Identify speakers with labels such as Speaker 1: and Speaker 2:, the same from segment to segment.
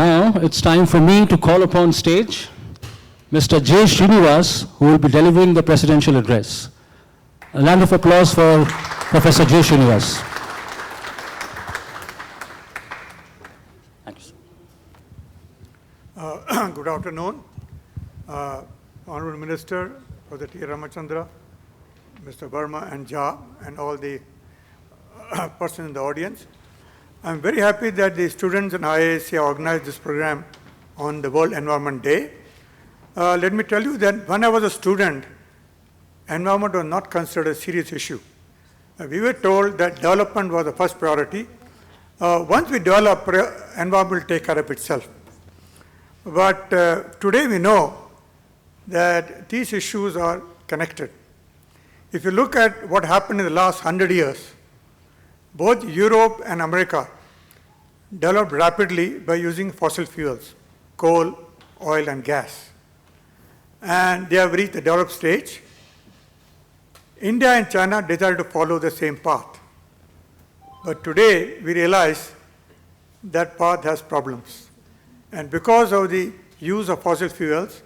Speaker 1: Now it's time for me to call upon stage Mr. J. Srinivas, who will be delivering the presidential address. A round of applause for Professor J. Srinivas. Thank you.
Speaker 2: Good afternoon. Honorable Minister, Professor T. Ramachandra, Mr. Verma and Jha, and all the persons in the audience. I'm very happy that the students and IISc organized this program on the World Environment Day. Let me tell you that when I was a student, environment was not considered a serious issue. We were told that development was the first priority. Once we develop, environment will take care of itself. But today we know that these issues are connected. If you look at what happened in the last 100 years, both Europe and America developed rapidly by using fossil fuels, coal, oil, and gas. And they have reached the developed stage. India and China decided to follow the same path. But today, we realize that path has problems. And because of the use of fossil fuels,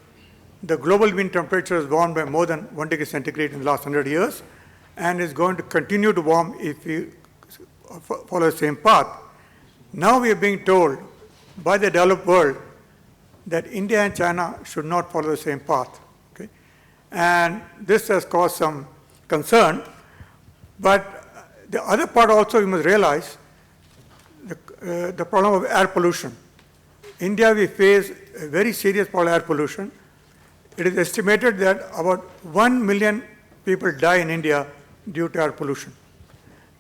Speaker 2: the global mean temperature has warmed by more than 1 degree centigrade in the last 100 years, and is going to continue to warm if we follow the same path. Now we are being told by the developed world that India and China should not follow the same path. Okay? And this has caused some concern. But the other part also we must realize, the problem of air pollution. India, we face a very serious problem of air pollution. It is estimated that about 1 million people die in India due to air pollution.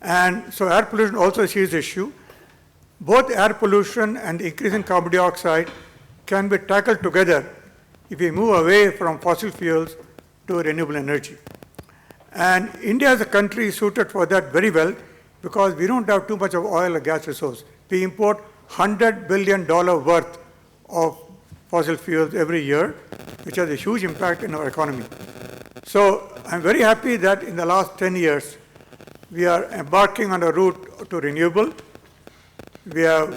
Speaker 2: And so air pollution also is a serious issue. Both air pollution and the increase in carbon dioxide can be tackled together if we move away from fossil fuels to renewable energy. And India as a country is suited for that very well because we don't have too much of oil or gas resource. We import $100 billion worth of fossil fuels every year, which has a huge impact in our economy. So I'm very happy that in the last 10 years, we are embarking on a route to renewable. We have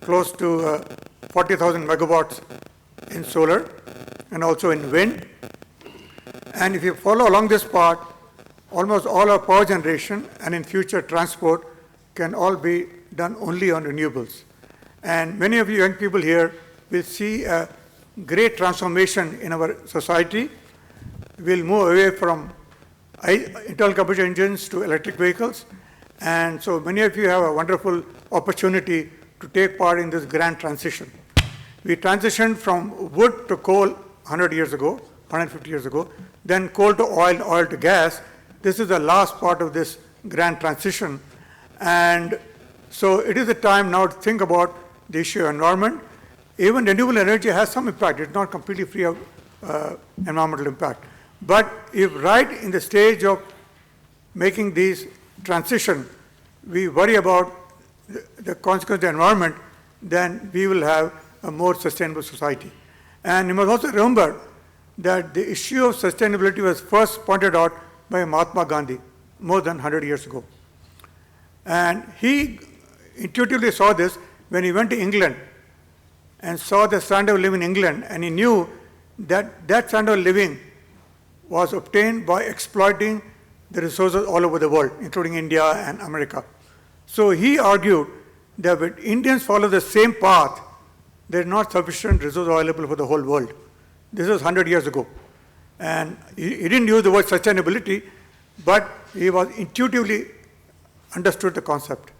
Speaker 2: close to 40,000 megawatts in solar and also in wind. And if you follow along this path, almost all our power generation and in future transport can all be done only on renewables. And many of you young people here will see a great transformation in our society. We'll move away from internal combustion engines to electric vehicles. And so many of you have a wonderful opportunity to take part in this grand transition. We transitioned from wood to coal 100 years ago, 150 years ago, then coal to oil, oil to gas. This is the last part of this grand transition. And so it is the time now to think about the issue of environment. Even renewable energy has some impact. It's not completely free of environmental impact. But if right in the stage of making these transition, we worry about the consequence of the environment, then we will have a more sustainable society. And you must also remember that the issue of sustainability was first pointed out by Mahatma Gandhi more than 100 years ago. And he intuitively saw this when he went to England and saw the standard of living in England, and he knew that that standard of living was obtained by exploiting the resources all over the world, including India and America. So he argued that when Indians follow the same path, there is not sufficient resource available for the whole world. This was 100 years ago. And he didn't use the word sustainability, but he was intuitively understood the concept.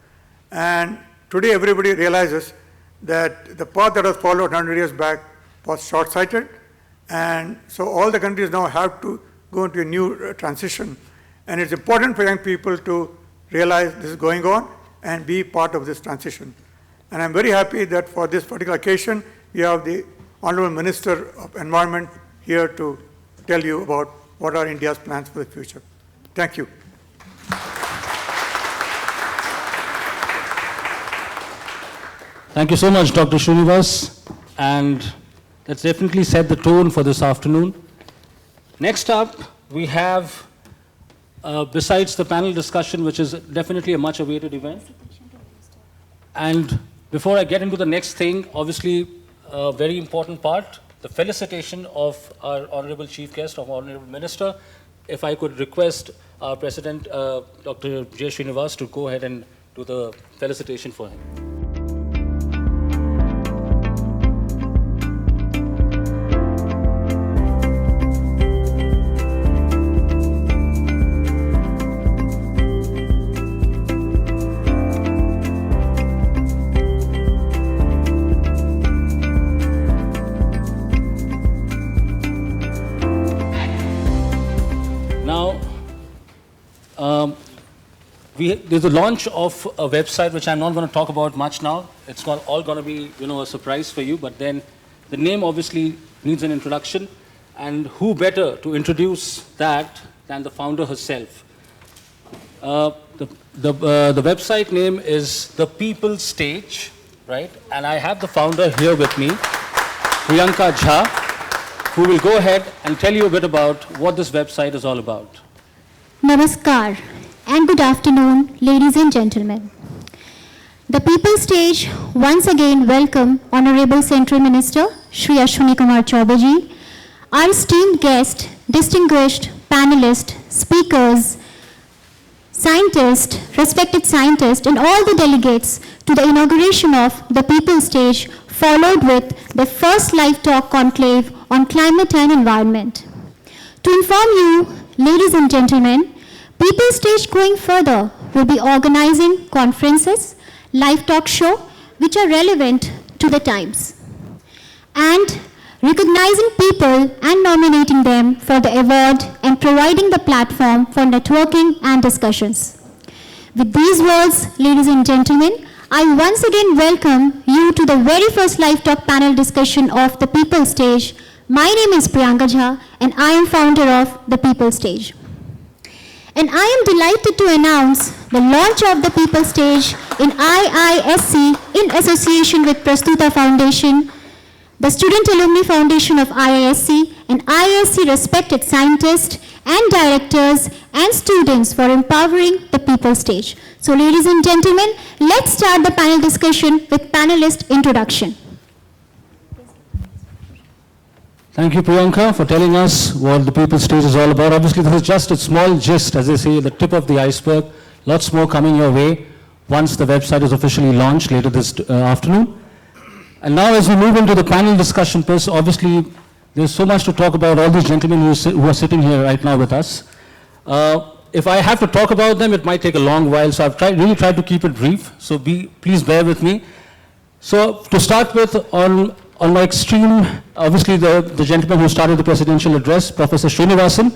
Speaker 2: And today everybody realizes that the path that was followed 100 years back was short-sighted. And so all the countries now have to go into a new transition. And it's important for young people to realize this is going on and be part of this transition. And I'm very happy that for this particular occasion, we have the Honorable Minister of Environment here to tell you about what are India's plans for the future. Thank you.
Speaker 1: Thank you so much, Dr. Srinivas. And that's definitely set the tone for this afternoon. Next up, we have, besides the panel discussion, which is definitely a much awaited event, and Before I get into the next thing, obviously, a very important part, the felicitation of our Honorable Chief Guest, of Honorable Minister. If I could request our President, Dr. J. Srinivas, to go ahead and do the felicitation for him. Now, there's a launch of a website which I'm not going to talk about much now. It's not all going to be, a surprise for you. But then, the name obviously needs an introduction, and who better to introduce that than the founder herself? The website name is The People Stage, right? And I have the founder here with me, Priyanka Jha, who will go ahead and tell you a bit about what this website is all about.
Speaker 3: Namaskar and good afternoon, ladies and gentlemen. The People Stage once again welcome Honorable Central Minister Shri Ashwini Kumar Chaubeji, our esteemed guest, distinguished panelists, speakers, scientists, respected scientists, and all the delegates to the inauguration of the People Stage, followed with the first live talk conclave on climate and environment. To inform you, ladies and gentlemen, People Stage going further will be organizing conferences, live talk show, which are relevant to the times, and recognizing people and nominating them for the award and providing the platform for networking and discussions. With these words, ladies and gentlemen, I once again welcome you to the very first live talk panel discussion of the People Stage. My name is Priyanka Jha, and I am founder of the People Stage. And I am delighted to announce the launch of the People Stage in IISC in association with Prastuta Foundation, the Student Alumni Foundation of IISC, and IISC respected scientists and directors and students for empowering the People Stage. So ladies and gentlemen, let's start the panel discussion with panelist introduction.
Speaker 1: Thank you, Priyanka, for telling us what the People Stage is all about. Obviously, this is just a small gist, as they say, the tip of the iceberg. Lots more coming your way once the website is officially launched later this afternoon. And now, as we move into the panel discussion, obviously, there's so much to talk about, all these gentlemen who are sitting here right now with us. If I have to talk about them, it might take a long while, so I've really tried to keep it brief, so please bear with me. So, to start with, on my extreme, obviously the gentleman who started the presidential address, Professor Srinivasan.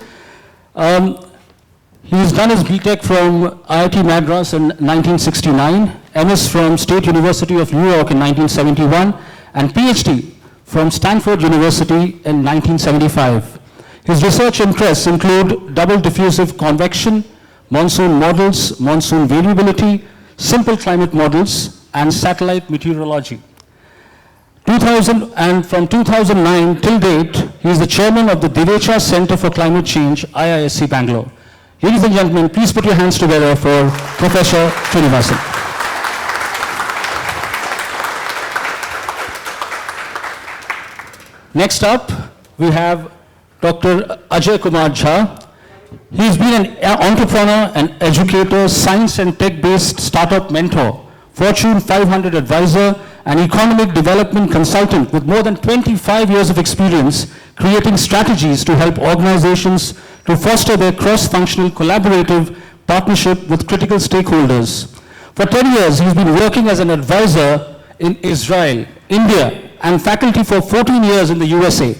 Speaker 1: He's done his BTech from IIT Madras in 1969, MS from State University of New York in 1971, and PhD from Stanford University in 1975. His research interests include double diffusive convection, monsoon models, monsoon variability, simple climate models, and satellite meteorology. And from 2009 till date, he is the chairman of the Divecha Center for Climate Change, IISc Bangalore. Ladies and gentlemen, please put your hands together for Professor Srinivasan. Next up, we have Dr. Ajay Kumar Jha. He's been an entrepreneur, an educator, science and tech-based startup mentor, Fortune 500 advisor, an economic development consultant with more than 25 years of experience creating strategies to help organizations to foster their cross-functional collaborative partnership with critical stakeholders. For 10 years, he's been working as an advisor in Israel, India, and faculty for 14 years in the USA.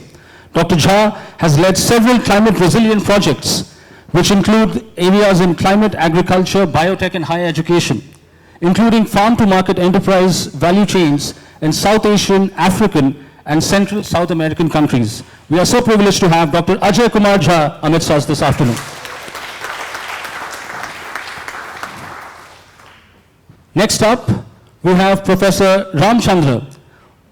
Speaker 1: Dr. Jha has led several climate resilient projects, which include areas in climate, agriculture, biotech, and higher education, including farm-to-market enterprise value chains in South Asian, African, and Central South American countries. We are so privileged to have Dr. Ajay Kumar Jha amidst us this afternoon. Next up, we have Professor Ramchandra.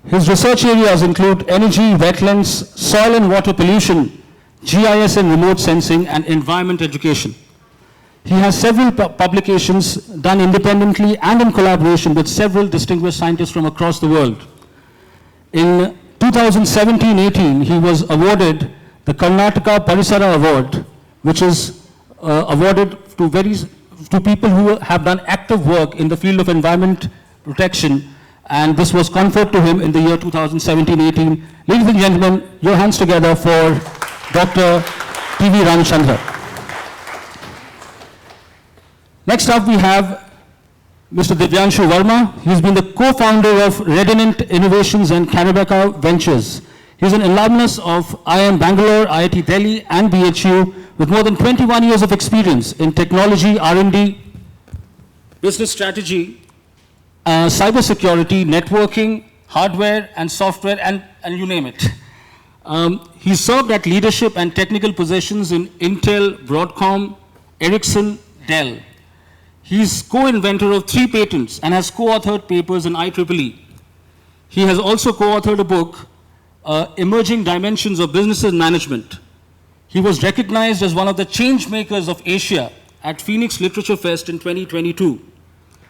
Speaker 1: His research areas include energy, wetlands, soil and water pollution, GIS and remote sensing, and environment education. He has several publications done independently and in collaboration with several distinguished scientists from across the world. In 2017-18, he was awarded the Karnataka Parisara Award, which is awarded to people who have done active work in the field of environment protection, and this was conferred to him in the year 2017-18. Ladies and gentlemen, your hands together for Dr. T.V. Ramachandra. Next up, we have Mr. Divyanshu Verma. He's been the co-founder of Redinant Innovations and Karabaka Ventures. He's an alumnus of IIM Bangalore, IIT Delhi, and BHU with more than 21 years of experience in technology, R&D, business strategy, cybersecurity, networking, hardware and software, and you name it. He served at leadership and technical positions in Intel, Broadcom, Ericsson, Dell. He's co-inventor of 3 patents and has co-authored papers in IEEE. He has also co-authored a book, Emerging Dimensions of Business Management. He was recognized as one of the change makers of Asia at Phoenix Literature Fest in 2022.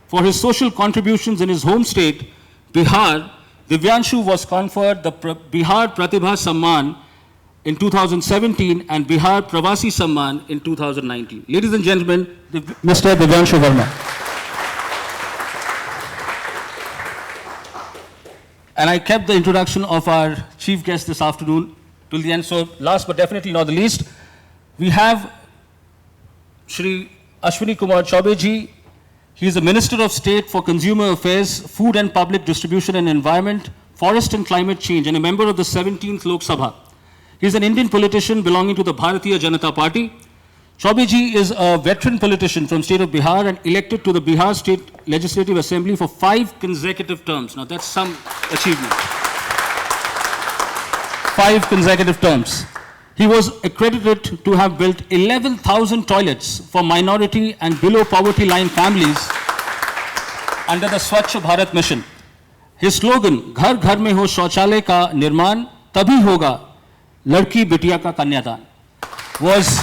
Speaker 1: For his social contributions in his home state, Bihar, Divyanshu was conferred the Bihar Pratibha Samman in 2017 and Bihar Pravasi Samman in 2019. Ladies and gentlemen, Mr. Divyanshu Verma. And I kept the introduction of our chief guest this afternoon till the end. So last but definitely not the least, we have Shri Ashwini Kumar Chaube ji. He is the Minister of State for Consumer Affairs, Food and Public Distribution and Environment, Forest and Climate Change, and a member of the 17th Lok Sabha. He is an Indian politician belonging to the Bharatiya Janata Party. Chaube ji is a veteran politician from state of Bihar and elected to the Bihar State Legislative Assembly for 5 consecutive terms. Now that's some achievement. 5 consecutive terms. He was accredited to have built 11,000 toilets for minority and below poverty line families under the Swachh Bharat mission. His slogan, "Ghar ghar mein ho shauchalay ka nirman, tabhi hoga ladki bitiya ka kanyadan," was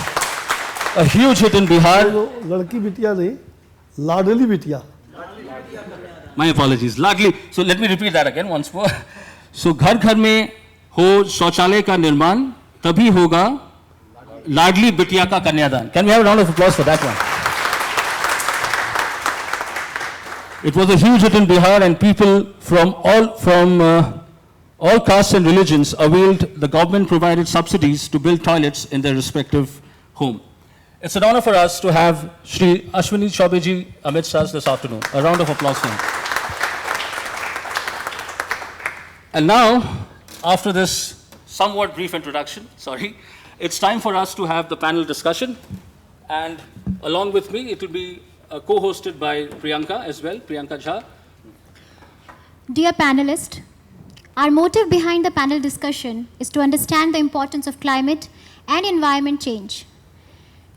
Speaker 1: a huge hit in Bihar.
Speaker 4: लड़की बिटिया नहीं, लाडली बिटिया.
Speaker 1: My apologies, ladli. So let me repeat that again once more. So ghar ghar mein ho shauchalay ka nirman, tabhi hoga ladli bitiya ka kanyadan. Can we have a round of applause for that one? It was a huge hit in Bihar, and people from all castes and religions availed the government-provided subsidies to build toilets in their respective home. It's an honor for us to have Shri Ashwini Chaube ji amidst us this afternoon. A round of applause for him. And now, after this somewhat brief introduction, it's time for us to have the panel discussion. And along with me, it will be co-hosted by Priyanka as well, Priyanka Jha.
Speaker 3: Dear panelists, our motive behind the panel discussion is to understand the importance of climate and environment change,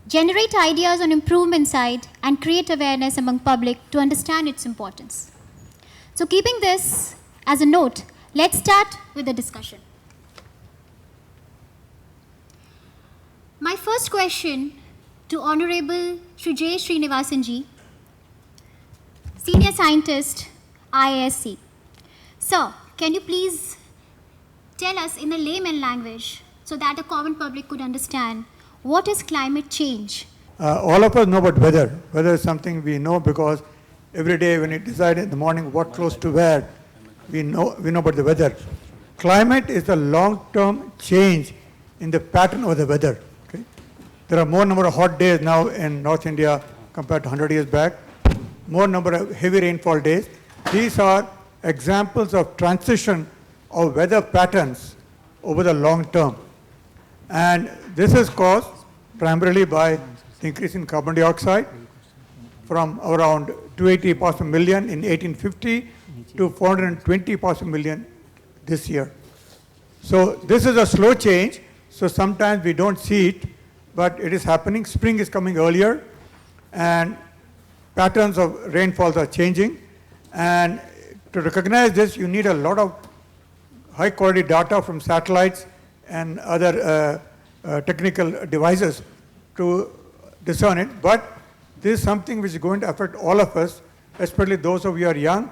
Speaker 3: generate ideas on improvement side, and create awareness among public to understand its importance. So keeping this as a note, let's start with the discussion. My first question to Honorable Shri J. Srinivasan ji, Senior Scientist, IISc. Sir, can you please tell us in a layman language so that the common public could understand what is climate change?
Speaker 2: All of us know about weather. Weather is something we know because every day when we decide in the morning what clothes to wear, we know about the weather. Climate is the long-term change in the pattern of the weather. Okay? There are more number of hot days now in North India compared to 100 years back, more number of heavy rainfall days. These are examples of transition of weather patterns over the long term. And this is caused primarily by the increase in carbon dioxide from around 280 parts per million in 1850 to 420 parts per million this year. So this is a slow change, so sometimes we don't see it, but it is happening. Spring is coming earlier, and patterns of rainfalls are changing. And to recognize this, you need a lot of high quality data from satellites and other technical devices to discern it. But this is something which is going to affect all of us, especially those of you who are young,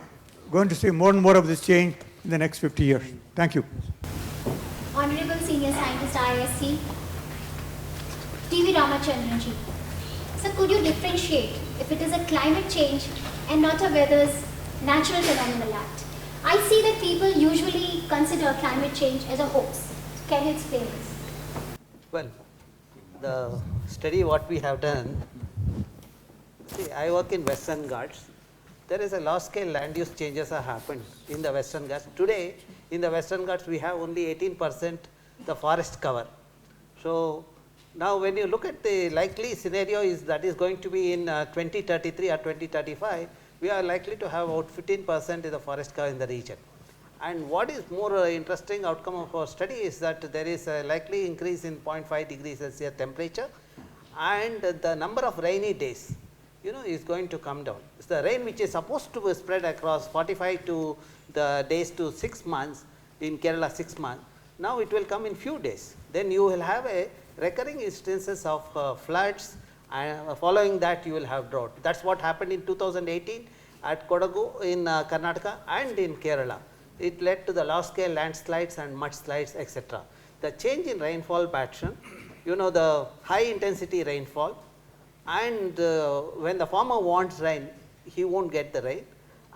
Speaker 2: going to see more and more of this change in the next 50 years. Thank you.
Speaker 3: Honorable Senior Scientist ISC, TV Ramachandran ji. So could you differentiate if it is a climate change and not a weather's natural phenomenal act? I see that people usually consider climate change as a hoax. Can you explain this?
Speaker 5: Well, the study what we have done, see, I work in Western Ghats. There is a large scale land use changes have happened in the Western Ghats. Today, in the Western Ghats, we have only 18% the forest cover. So, now when you look at the likely scenario is that is going to be in 2033 or 2035, we are likely to have about 15% of the forest cover in the region. And what is more interesting outcome of our study is that there is a likely increase in 0.5 degrees Celsius temperature, and the number of rainy days, is going to come down. So, the rain which is supposed to be spread across 45 to the days to 6 months, in Kerala 6 months, now it will come in few days. Then you will have a recurring instances of floods, and following that you will have drought. That is what happened in 2018 at Kodagu in Karnataka and in Kerala. It led to the large scale landslides and mudslides, etc. The change in rainfall pattern, the high intensity rainfall, and when the farmer wants rain, he won't get the rain,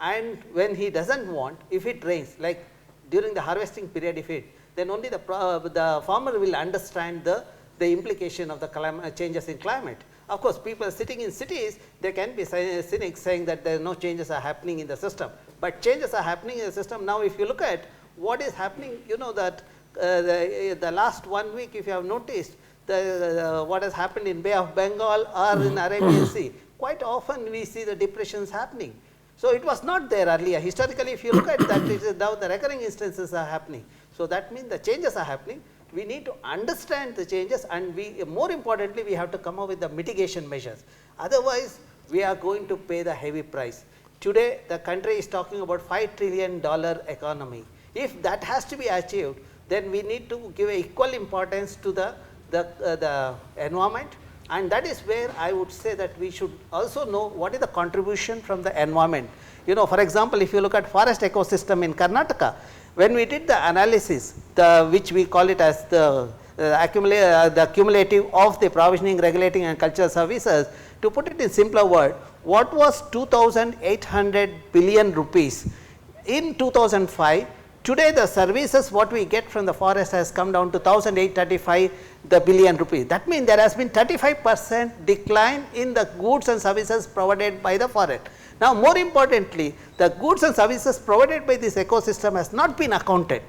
Speaker 5: and when he does not want, if it rains, like during the harvesting period, if it, then only the farmer will understand the implication of the changes in climate. Of course, people sitting in cities, they can be cynics saying that there are no changes are happening in the system, but changes are happening in the system. Now, if you look at what is happening, that the last 1 week, if you have noticed, what has happened in Bay of Bengal or in Arabian Sea, quite often we see the depressions happening. So, it was not there earlier. Historically, if you look at that, it is now the recurring instances are happening. So, that means the changes are happening. We need to understand the changes, and more importantly, we have to come up with the mitigation measures. Otherwise, we are going to pay the heavy price. Today, the country is talking about $5 trillion economy. If that has to be achieved, then we need to give equal importance to the environment, and that is where I would say that we should also know what is the contribution from the environment. For example, if you look at forest ecosystem in Karnataka, when we did the analysis, which we call it as the cumulative of the provisioning, regulating and cultural services, to put it in simpler word, what was 2,800 billion rupees in 2005, today the services what we get from the forest has come down to 1,835 billion rupees. That means there has been 35% decline in the goods and services provided by the forest. Now, more importantly, the goods and services provided by this ecosystem has not been accounted.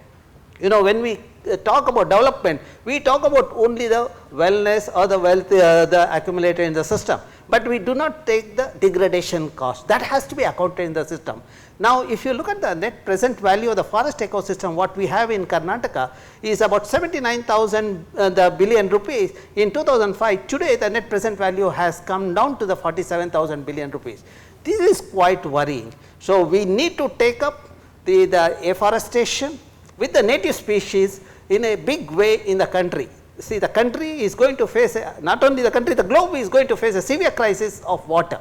Speaker 5: When we talk about development, we talk about only the wellness or the wealth accumulated in the system, but we do not take the degradation cost. That has to be accounted in the system. Now, if you look at the net present value of the forest ecosystem, what we have in Karnataka is about 79,000 billion rupees in 2005. Today, the net present value has come down to the 47,000 billion rupees. This is quite worrying. So, we need to take up the afforestation with the native species in a big way in the country. See, the country is going to face, not only the country, the globe is going to face a severe crisis of water.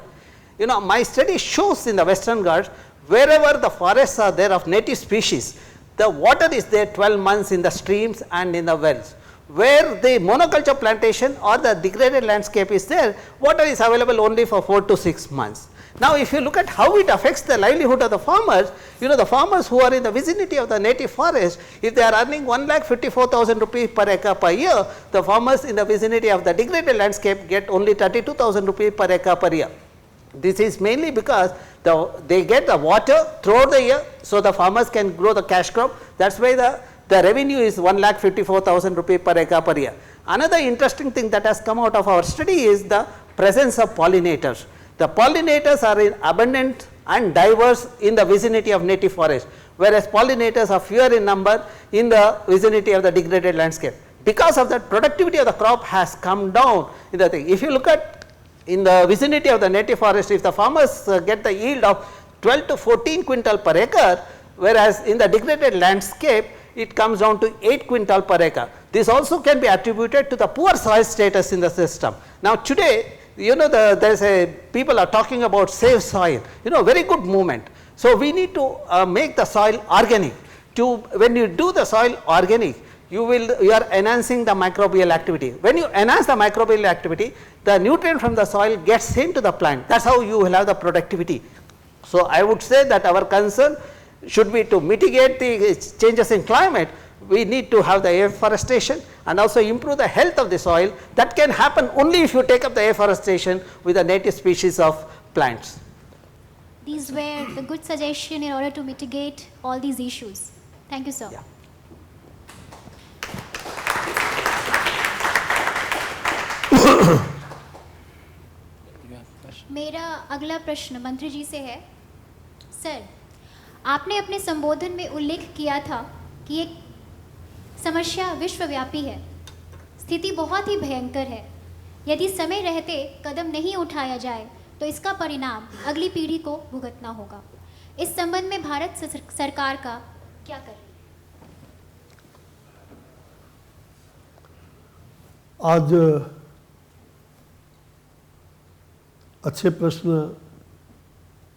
Speaker 5: My study shows in the Western Ghats, wherever the forests are there of native species, the water is there 12 months in the streams and in the wells. Where the monoculture plantation or the degraded landscape is there, water is available only for 4 to 6 months. Now, if you look at how it affects the livelihood of the farmers, the farmers who are in the vicinity of the native forest, if they are earning 1,54,000 rupees per acre per year, the farmers in the vicinity of the degraded landscape get only 32,000 rupees per acre per year. This is mainly because they get the water throughout the year, so the farmers can grow the cash crop. That is why the revenue is 1,54,000 rupees per acre per year. Another interesting thing that has come out of our study is the presence of pollinators. The pollinators are abundant and diverse in the vicinity of native forest, whereas pollinators are fewer in number in the vicinity of the degraded landscape. Because of that, productivity of the crop has come down in the thing. If you look at in the vicinity of the native forest, if the farmers get the yield of 12 to 14 quintal per acre, whereas in the degraded landscape, it comes down to 8 quintal per acre. This also can be attributed to the poor soil status in the system. Now, today, You know, there's people are talking about save soil, you know, very good movement. So we need to make the soil organic. When you do the soil organic, you are enhancing the microbial activity. When you enhance the microbial activity, the nutrient from the soil gets into the plant. That's how you will have the productivity. So I would say that our concern should be to mitigate the changes in climate. We need to have the afforestation and also improve the health of the soil. That can happen only if you take up the afforestation with the native species of plants.
Speaker 3: These were the good suggestion in order to mitigate all these issues. Thank you, sir.
Speaker 5: Yeah.
Speaker 3: मेरा अगला प्रश्न मंत्री जी से है। Sir, आपने अपने संबोधन में उल्लेख किया था कि ये समस्या विश्वव्यापी है, स्थिति बहुत ही भयंकर है। यदि समय रहते कदम नहीं उठाया जाए तो इसका परिणाम अगली पीढ़ी को भुगतना होगा। इस संबंध में भारत सरकार का क्या कर रही है?
Speaker 4: आज अच्छे प्रश्न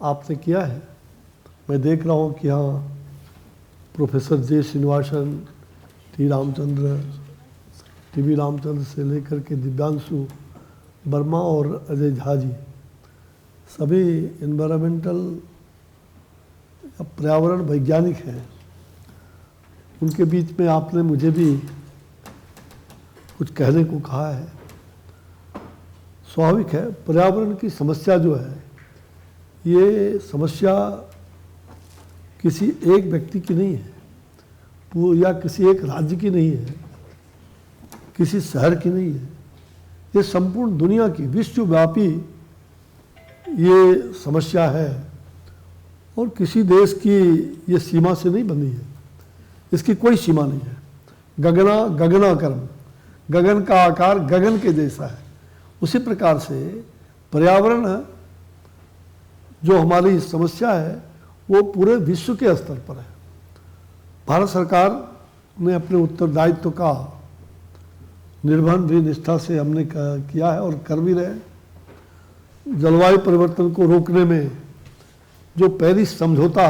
Speaker 4: आपने किया है। मैं देख रहा हूँ कि यहाँ professor J Srinivasan, T V Ramchandra से लेकर के दिव्यांशु वर्मा और अजय झा जी सभी इन्वायरमेंटल पर्यावरण वैज्ञानिक हैं। उनके बीच में आपने मुझे भी कुछ कहने को कहा है। स्वाभाविक है, पर्यावरण की समस्या जो है ये समस्या किसी एक व्यक्ति की नहीं है या किसी एक राज्य की नहीं है, किसी शहर की नहीं है। ये संपूर्ण दुनिया की विश्वव्यापी ये समस्या है और किसी देश की ये सीमा से नहीं बनी है। इसकी कोई सीमा नहीं है। गगनाकर्म, गगन का आकार गगन के जैसा है। उसी प्रकार से पर्यावरण जो हमारी समस्या है वो पूरे विश्व के स्तर पर है। भारत सरकार ने अपने उत्तरदायित्व का निर्वहन भी निष्ठा से हमने किया है और कर भी रहे। जलवायु परिवर्तन को रोकने में जो पेरिस समझौता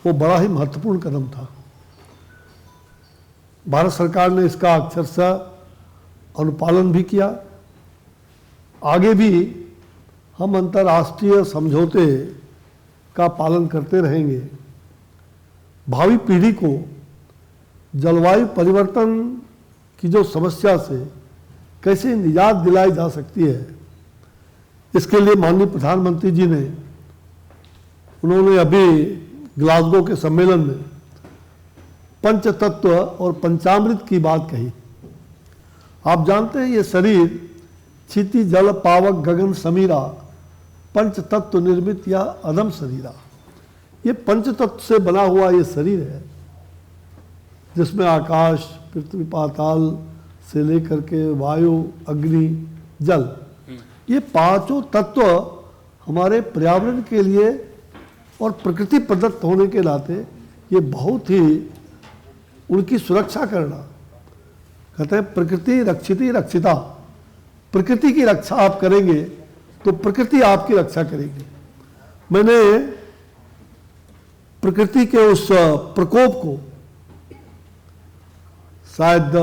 Speaker 4: वो बड़ा ही महत्वपूर्ण कदम था। भारत सरकार ने इसका अक्षरशः अनुपालन भी किया। आगे भी हम अंतर्राष्ट्रीय समझौते का पालन करते रहेंगे। भावी पीढ़ी को जलवायु परिवर्तन की जो समस्या से कैसे निजात दिलाई जा सकती है, इसके लिए माननीय प्रधानमंत्री जी ने उन्होंने अभी ग्लासगो के सम्मेलन में पंचतत्व और पंचामृत की बात कही। आप जानते हैं ये शरीर क्षिति जल पावक गगन समीरा पंच तत्व निर्मित या अदम शरीरा, ये पंच तत्व से बना हुआ ये शरीर है जिसमें आकाश, पृथ्वी, पाताल से लेकर के वायु, अग्नि, जल, ये पांचों तत्व हमारे पर्यावरण के लिए और प्रकृति प्रदत्त होने के नाते ये बहुत ही उनकी सुरक्षा करना, कहते हैं प्रकृति रक्षिति रक्षिता। प्रकृति की रक्षा आप करेंगे तो प्रकृति आपकी रक्षा करेगी। मैंने प्रकृति के उस प्रकोप को शायद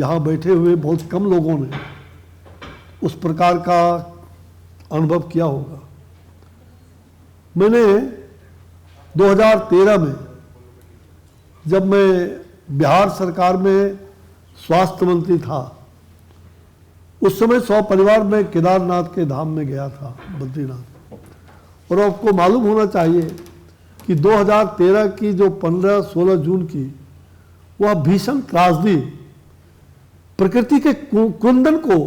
Speaker 4: यहाँ बैठे हुए बहुत कम लोगों ने उस प्रकार का अनुभव किया होगा। मैंने 2013 में जब मैं बिहार सरकार में स्वास्थ्य मंत्री था, उस समय 100 परिवार में केदारनाथ के धाम में गया था, बद्रीनाथ। और आपको मालूम होना चाहिए कि 2013 की जो 15-16 जून की वह भीषण त्रासदी प्रकृति के कुंदन को,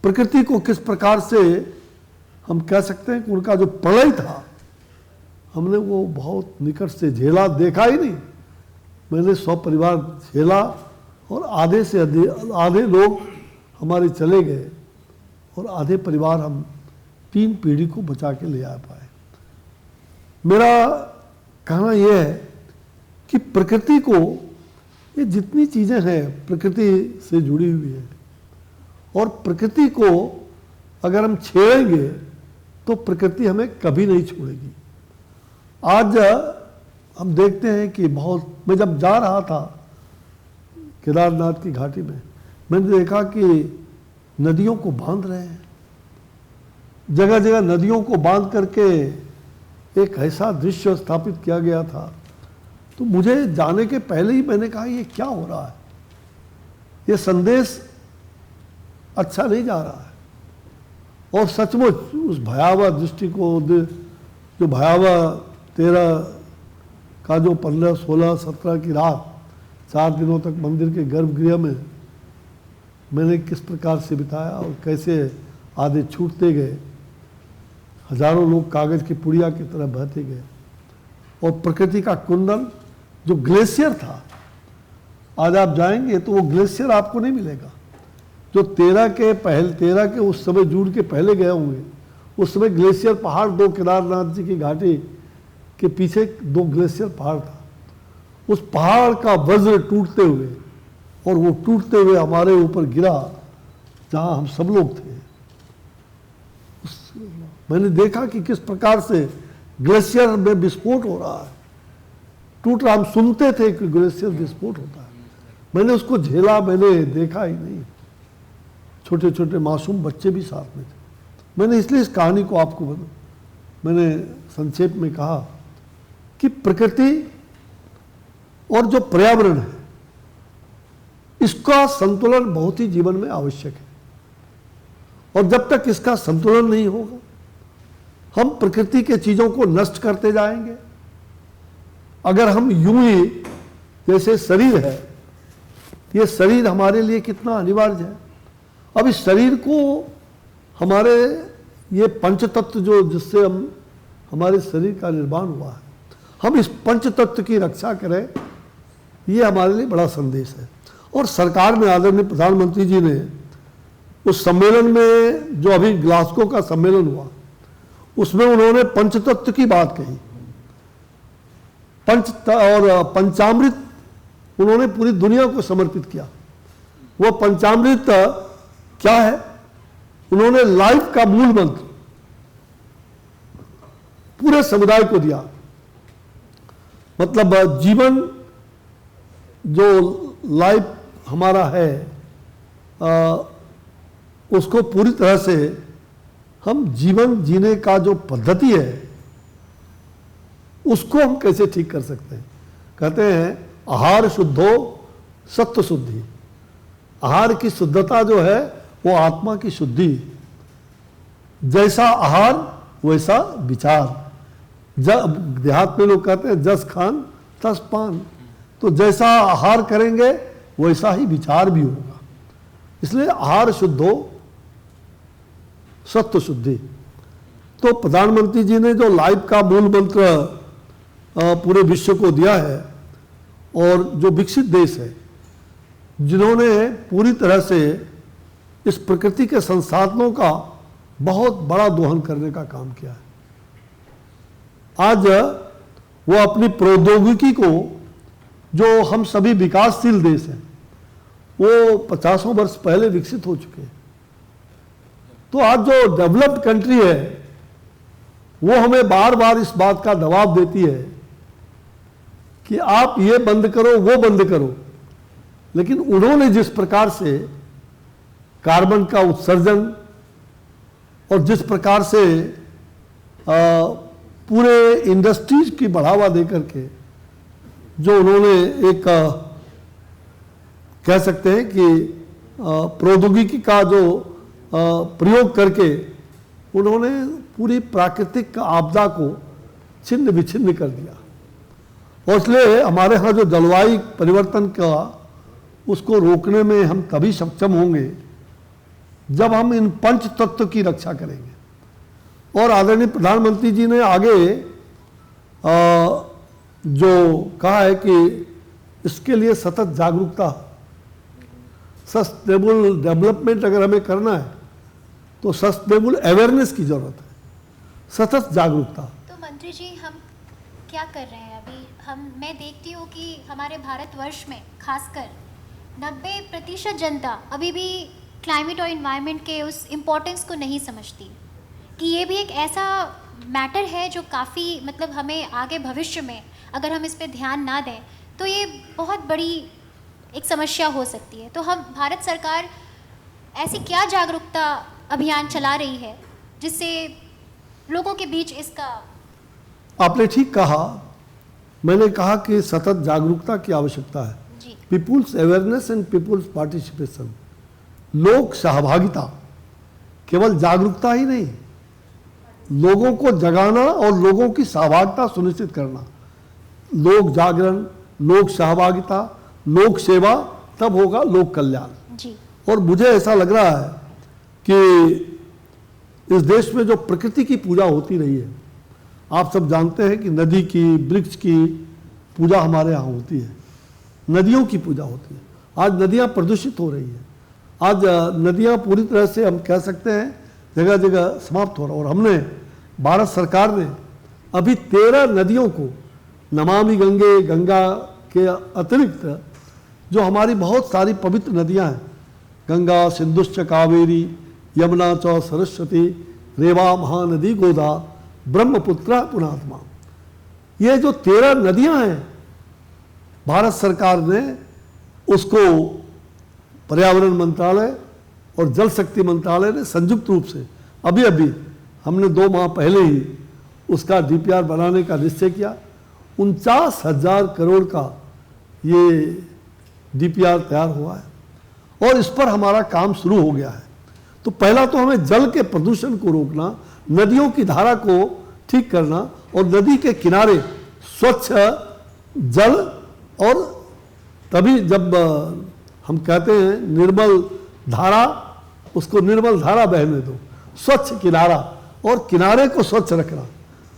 Speaker 4: प्रकृति को किस प्रकार से हम कह सकते हैं कि उनका जो प्रलय था हमने वो बहुत निकट से झेला, देखा ही नहीं। मैंने 100 परिवार झेला और आधे से आधे लोग हमारे चले गए और आधे परिवार हम 3 पीढ़ी को बचा के ले आ पाए। मेरा कहना यह है कि प्रकृति को, ये जितनी चीज़ें हैं प्रकृति से जुड़ी हुई है और प्रकृति को अगर हम छेड़ेंगे तो प्रकृति हमें कभी नहीं छोड़ेगी। आज हम देखते हैं कि बहुत, मैं जब जा रहा था केदारनाथ की घाटी में, मैंने देखा कि नदियों को बांध रहे हैं, जगह जगह नदियों को बांध करके एक ऐसा दृश्य स्थापित किया गया था। तो मुझे जाने के पहले ही मैंने कहा ये क्या हो रहा है, ये संदेश अच्छा नहीं जा रहा है। और सचमुच उस भयावह दृष्टि को, जो भयावह 13 का जो 15, 16, 17 की रात 4 दिनों तक मंदिर के गर्भगृह में मैंने किस प्रकार से बिताया और कैसे आधे छूटते गए, हजारों लोग कागज की पुड़िया की तरह बहते गए, और प्रकृति का कुंडल जो ग्लेशियर था, आज आप जाएंगे तो वो ग्लेशियर आपको नहीं मिलेगा। जो 13 के उस समय जून के पहले गए होंगे, उस समय ग्लेशियर पहाड़, 2 केदारनाथ जी की घाटी के पीछे 2 ग्लेशियर पहाड़ था। उस पहाड़ का वज्र टूटते हुए, और वो टूटते हुए हमारे ऊपर गिरा जहां हम सब लोग थे। मैंने देखा कि किस प्रकार से ग्लेशियर में विस्फोट हो रहा है, टूट रहा। हम सुनते थे कि ग्लेशियर विस्फोट होता है, मैंने उसको झेला, मैंने देखा ही नहीं। छोटे छोटे मासूम बच्चे भी साथ में थे। मैंने इसलिए इस कहानी को आपको मैंने संक्षेप में कहा कि प्रकृति और जो पर्यावरण है, इसका संतुलन बहुत ही जीवन में आवश्यक है। और जब तक इसका संतुलन नहीं होगा, हम प्रकृति के चीजों को नष्ट करते जाएंगे। अगर हम यूं ही, जैसे शरीर है, ये शरीर हमारे लिए कितना अनिवार्य है। अब इस शरीर को हमारे ये पंच तत्व जो जिससे हमारे शरीर का निर्माण हुआ है, हम इस पंच तत्व की रक्षा करें, ये हमारे लिए बड़ा संदेश है। और सरकार में आदरणीय प्रधानमंत्री जी ने उस सम्मेलन में, जो अभी ग्लासगो का सम्मेलन हुआ, उसमें उन्होंने पंचतत्व की बात कही। और पंचामृत उन्होंने पूरी दुनिया को समर्पित किया। वो पंचामृत क्या है? उन्होंने लाइफ का मूल मंत्र पूरे समुदाय को दिया। मतलब जीवन, जो लाइफ हमारा है, उसको पूरी तरह से हम जीवन जीने का जो पद्धति है, उसको हम कैसे ठीक कर सकते हैं। कहते हैं आहार शुद्धो सत्व शुद्धि। आहार की शुद्धता जो है वो आत्मा की शुद्धि। जैसा आहार वैसा विचार। देहात में लोग कहते हैं जस खान तस पान। तो जैसा आहार करेंगे वैसा ही विचार भी होगा। इसलिए आहार शुद्धो सत्व शुद्धि। तो प्रधानमंत्री जी ने जो लाइफ का मूल मंत्र पूरे विश्व को दिया है, और जो विकसित देश है, जिन्होंने पूरी तरह से इस प्रकृति के संसाधनों का बहुत बड़ा दोहन करने का काम किया है। आज वो अपनी प्रौद्योगिकी को, जो हम सभी विकासशील देश हैं, वो 50 वर्ष पहले विकसित हो चुके हैं। तो आज जो डेवलप्ड कंट्री है, वो हमें बार बार इस बात का दबाव देती है कि आप ये बंद करो, वो बंद करो। लेकिन उन्होंने जिस प्रकार से कार्बन का उत्सर्जन और जिस प्रकार से पूरे इंडस्ट्रीज की बढ़ावा देकर के जो उन्होंने एक कह सकते हैं कि प्रौद्योगिकी का जो प्रयोग करके उन्होंने पूरी प्राकृतिक आपदा को छिन्न विछिन्न कर दिया। और इसलिए हमारे यहाँ जो जलवायु परिवर्तन का, उसको रोकने में हम तभी सक्षम होंगे जब हम इन पंच तत्व की रक्षा करेंगे। और आदरणीय प्रधानमंत्री जी ने आगे जो कहा है कि इसके लिए सतत जागरूकता, सस्टेनेबल डेवलपमेंट अगर हमें करना है तो सस्टेनेबल अवेयरनेस की जरूरत है, सतत जागरूकता।
Speaker 3: तो मंत्री जी, हम क्या कर रहे हैं अभी? मैं देखती हूँ कि हमारे भारतवर्ष में खासकर 90% जनता अभी भी क्लाइमेट और इन्वायरमेंट के उस इम्पोर्टेंस को नहीं समझती कि ये भी एक ऐसा मैटर है जो काफ़ी मतलब हमें आगे भविष्य में अगर हम इस पे ध्यान ना दें तो ये बहुत बड़ी एक समस्या हो सकती है। तो हम भारत सरकार ऐसी क्या जागरूकता अभियान चला रही है जिससे लोगों के बीच इसका।
Speaker 4: आपने ठीक कहा, मैंने कहा कि सतत जागरूकता की आवश्यकता है।
Speaker 3: जी
Speaker 4: people's awareness and people's participation, लोक सहभागिता, केवल जागरूकता ही नहीं, लोगों को जगाना और लोगों की सहभागिता सुनिश्चित करना। लोक जागरण, लोक सहभागिता, लोक सेवा, तब होगा लोक कल्याण।
Speaker 3: जी
Speaker 4: और मुझे ऐसा लग रहा है कि इस देश में जो प्रकृति की पूजा होती रही है, आप सब जानते हैं कि नदी की, वृक्ष की पूजा हमारे यहाँ होती है, नदियों की पूजा होती है। आज नदियाँ प्रदूषित हो रही हैं, आज नदियाँ पूरी तरह से हम कह सकते हैं जगह जगह समाप्त हो रहा। और हमने, भारत सरकार ने अभी 13 नदियों को नमामि गंगे, गंगा के अतिरिक्त जो हमारी बहुत सारी पवित्र नदियाँ हैं, गंगा, सिंधुश्च कावेरी, यमुना च सरस्वती, रेवा महानदी गोदा, ब्रह्मपुत्र पुनात्मा, ये जो 13 नदियाँ हैं, भारत सरकार ने उसको पर्यावरण मंत्रालय और जल शक्ति मंत्रालय ने संयुक्त रूप से अभी अभी हमने 2 माह पहले ही उसका डीपीआर बनाने का निश्चय किया। 49,000 करोड़ का ये डीपीआर तैयार हुआ है और इस पर हमारा काम शुरू हो गया है। तो पहला तो हमें जल के प्रदूषण को रोकना, नदियों की धारा को ठीक करना और नदी के किनारे स्वच्छ जल, और तभी जब हम कहते हैं निर्मल धारा, उसको निर्मल धारा बहने दो, स्वच्छ किनारा और किनारे को स्वच्छ रखना,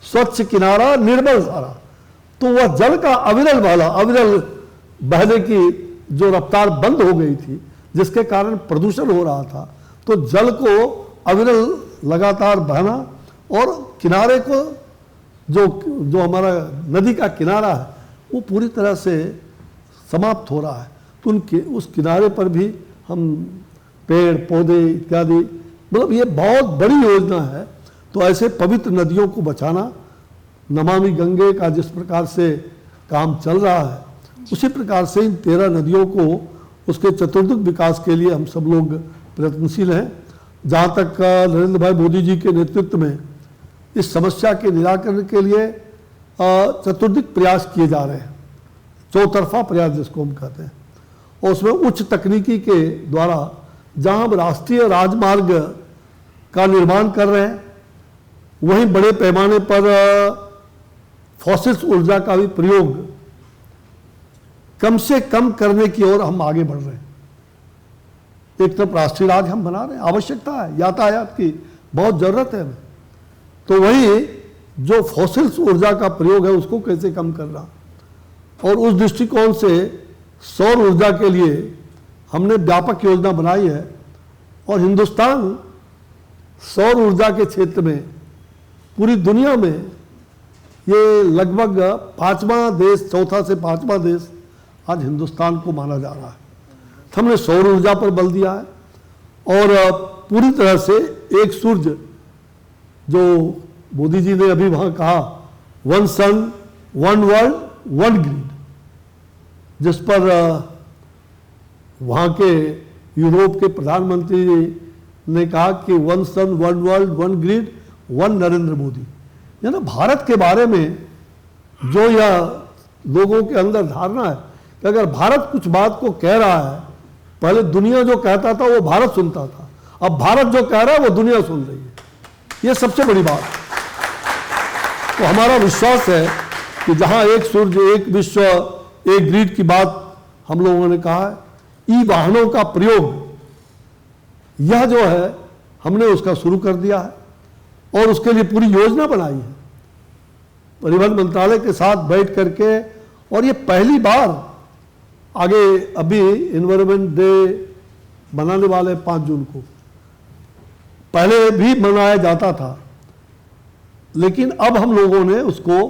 Speaker 4: स्वच्छ किनारा निर्मल धारा, तो वह जल का अविरल बहने की जो रफ्तार बंद हो गई थी, जिसके कारण प्रदूषण हो रहा था, तो जल को अविरल लगातार बहना और किनारे को जो हमारा नदी का किनारा है वो पूरी तरह से समाप्त हो रहा है। तो उस किनारे पर भी हम पेड़ पौधे इत्यादि, मतलब ये बहुत बड़ी योजना है। तो ऐसे पवित्र नदियों को बचाना, नमामि गंगे का जिस प्रकार से काम चल रहा है, उसी प्रकार से इन 13 नदियों को उसके चतुर्मुख विकास के लिए हम सब लोग प्रयत्नशील हैं। जहाँ तक नरेंद्र भाई मोदी जी के नेतृत्व में इस समस्या के निराकरण के लिए चतुर्दिक प्रयास किए जा रहे हैं, चौतरफा प्रयास जिसको हम कहते हैं, और उसमें उच्च तकनीकी के द्वारा जहाँ हम राष्ट्रीय राजमार्ग का निर्माण कर रहे हैं, वहीं बड़े पैमाने पर फॉसिल्स ऊर्जा का भी प्रयोग कम से कम करने की ओर हम आगे बढ़ रहे हैं। एक तरफ राष्ट्रीय राज हम बना रहे हैं, आवश्यकता है, यातायात की बहुत जरूरत है हमें, तो वहीं जो फॉसिल्स ऊर्जा का प्रयोग है उसको कैसे कम करना, और उस दृष्टिकोण से सौर ऊर्जा के लिए हमने व्यापक योजना बनाई है। और हिंदुस्तान सौर ऊर्जा के क्षेत्र में पूरी दुनिया में ये लगभग 5वां देश, चौथा से 5वां देश आज हिंदुस्तान को माना जा रहा है। हमने सौर ऊर्जा पर बल दिया है और पूरी तरह से एक सूर्य, जो मोदी जी ने अभी वहाँ कहा, 1 सन 1 वर्ल्ड 1 ग्रिड, जिस पर वहाँ के यूरोप के प्रधानमंत्री ने कहा कि 1 सन 1 वर्ल्ड 1 ग्रिड 1 नरेंद्र मोदी। यानी भारत के बारे में जो यह लोगों के अंदर धारणा है कि अगर भारत कुछ बात को कह रहा है, पहले दुनिया जो कहता था वो भारत सुनता था, अब भारत जो कह रहा है वो दुनिया सुन रही है, ये सबसे बड़ी बात। तो हमारा विश्वास है कि जहां एक सूर्य एक विश्व एक ग्रिड की बात हम लोगों ने कहा है, ई वाहनों का प्रयोग यह जो है हमने उसका शुरू कर दिया है और उसके लिए पूरी योजना बनाई है परिवहन मंत्रालय के साथ बैठ करके। और ये पहली बार, आगे अभी एनवायरमेंट डे मनाने वाले 5 जून को, पहले भी मनाया जाता था, लेकिन अब हम लोगों ने उसको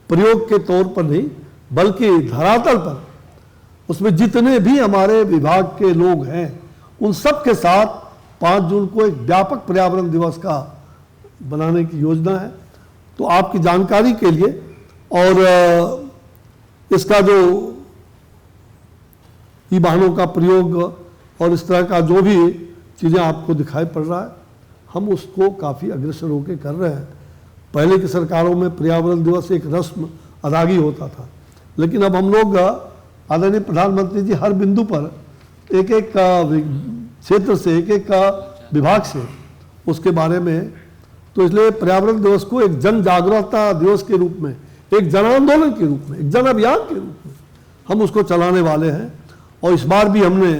Speaker 4: प्रयोग के तौर पर नहीं बल्कि धरातल पर उसमें जितने भी हमारे विभाग के लोग हैं उन सब के साथ 5 जून को एक व्यापक पर्यावरण दिवस का बनाने की योजना है। तो आपकी जानकारी के लिए, और इसका जो ई वाहनों का प्रयोग और इस तरह का जो भी चीज़ें आपको दिखाई पड़ रहा है, हम उसको काफ़ी अग्रसर होकर कर रहे हैं। पहले की सरकारों में पर्यावरण दिवस एक रस्म अदागी होता था, लेकिन अब हम लोग आदरणीय प्रधानमंत्री जी हर बिंदु पर एक एक क्षेत्र से, एक एक विभाग से उसके बारे में, तो इसलिए पर्यावरण दिवस को एक जन जागरूकता दिवस के रूप में, एक जन आंदोलन के रूप में, एक जन अभियान के रूप में हम उसको चलाने वाले हैं। और इस बार भी हमने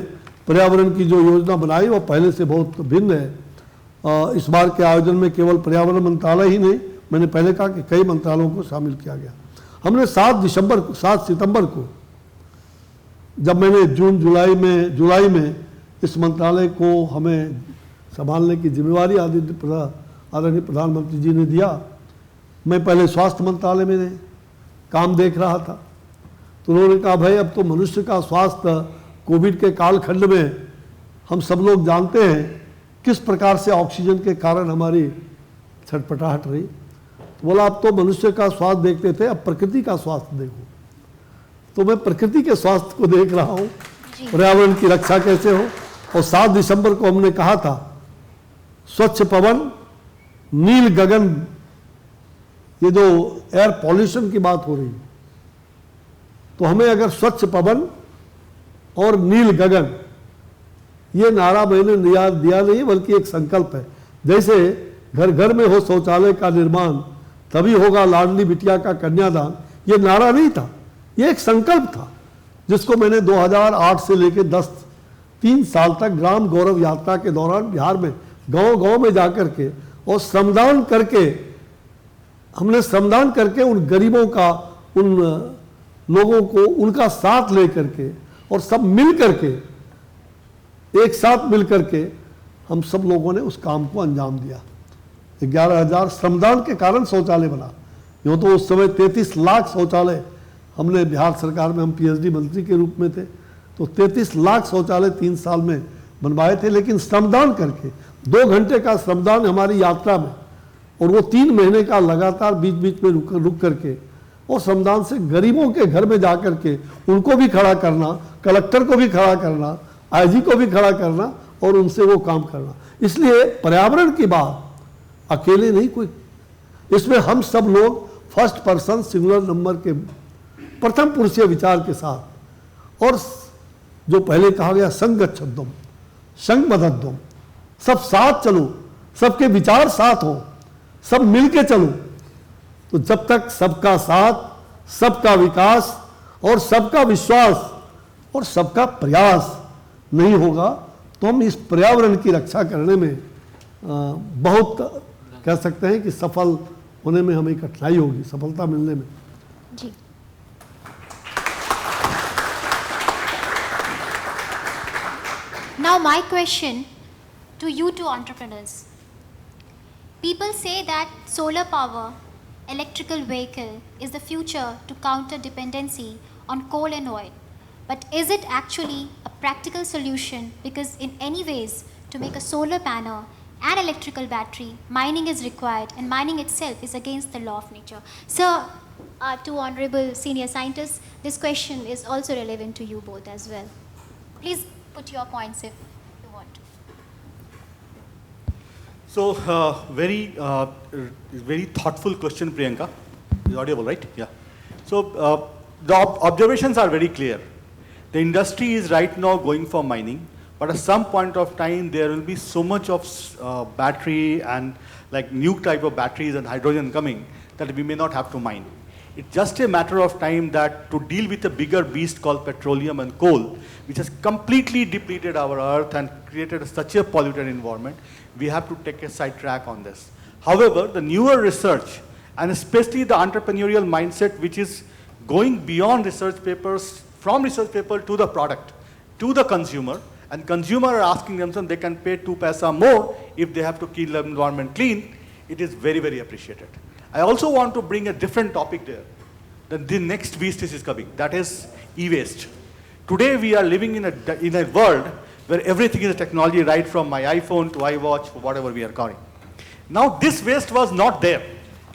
Speaker 4: पर्यावरण की जो योजना बनाई वो पहले से बहुत भिन्न है। इस बार के आयोजन में केवल पर्यावरण मंत्रालय ही नहीं, मैंने पहले कहा कि कई मंत्रालयों को शामिल किया गया। हमने 7 सितंबर को, जब मैंने जुलाई में इस मंत्रालय को हमें संभालने की जिम्मेवारी आदरणीय प्रधानमंत्री जी ने दिया, मैं पहले स्वास्थ्य मंत्रालय में काम देख रहा था। तो उन्होंने कहा भाई अब तो मनुष्य का स्वास्थ्य कोविड के कालखंड में हम सब लोग जानते हैं किस प्रकार से ऑक्सीजन के कारण हमारी छटपटाहट रही। तो बोला अब तो मनुष्य का स्वास्थ्य देखते थे, अब प्रकृति का स्वास्थ्य देखो। तो मैं प्रकृति के स्वास्थ्य को देख रहा हूँ, पर्यावरण की रक्षा कैसे हो। और 7 दिसंबर को हमने कहा था स्वच्छ पवन, नील गगन, ये जो एयर पॉल्यूशन की बात हो रही है, तो हमें अगर स्वच्छ पवन और नील गगन, ये नारा मैंने दिया नहीं बल्कि एक संकल्प है। जैसे घर घर में हो शौचालय का निर्माण, तभी होगा लाडली बिटिया का कन्यादान, ये नारा नहीं था, ये एक संकल्प था जिसको मैंने 2008 से लेकर 3 साल तक ग्राम गौरव यात्रा के दौरान बिहार में गांव-गांव में जाकर के और श्रमदान करके, हमने श्रमदान करके उन गरीबों का, उन लोगों को उनका साथ लेकर के और सब मिल करके, एक साथ मिल करके हम सब लोगों ने उस काम को अंजाम दिया। 11,000 श्रमदान के कारण शौचालय बना। यूँ तो उस समय 33 लाख शौचालय हमने बिहार सरकार में, हम पीएचडी मंत्री के रूप में थे, तो 33 लाख शौचालय 3 साल में बनवाए थे। लेकिन श्रमदान करके 2 घंटे का श्रमदान हमारी यात्रा में, और वो 3 महीने का लगातार बीच बीच में रुक करके, और श्रमदान से गरीबों के घर में जाकर के उनको भी खड़ा करना, कलेक्टर को भी खड़ा करना, आईजी को भी खड़ा करना और उनसे वो काम करना। इसलिए पर्यावरण की बात अकेले नहीं कोई, इसमें हम सब लोग फर्स्ट पर्सन सिंगुलर नंबर के प्रथम पुरुषीय विचार के साथ, और जो पहले कहा गया संगच्छध्वम संगमदध्वम, सब साथ चलो, सबके विचार साथ हो, सब मिलके चलो। तो जब तक सबका साथ, सबका विकास और सबका विश्वास और सबका प्रयास नहीं होगा, तो हम इस पर्यावरण की रक्षा करने में बहुत कह सकते हैं कि सफल होने में हमें कठिनाई होगी, सफलता मिलने में।
Speaker 3: जी। Now my question to you two entrepreneurs. People say that solar power, electrical vehicle is the future to counter dependency on coal and oil. But is it actually a practical solution? Because in any ways, to make a solar panel and electrical battery, mining is required, and mining itself is against the law of nature. Sir, two honorable senior scientists, this question is also relevant to you both as well. Please put your points if you want.
Speaker 6: So, very thoughtful question, Priyanka. Is audible, right? Yeah. So, the observations are very clear. The industry is right now going for mining, but at some point of time, there will be so much of battery and like new type of batteries and hydrogen coming that we may not have to mine. It's just a matter of time that to deal with a bigger beast called petroleum and coal, which has completely depleted our earth and created such a polluted environment, we have to take a sidetrack on this. However, the newer research, and especially the entrepreneurial mindset, which is going beyond research papers, from research paper to the product, to the consumer, and consumer are asking themselves they can pay 2 paisa more if they have to keep the environment clean, it is very, very appreciated. I also want to bring a different topic there. The next beast is coming, that is e-waste. Today we are living in a world where everything is a technology, right from my iPhone to iWatch, whatever we are carrying. Now, this waste was not there.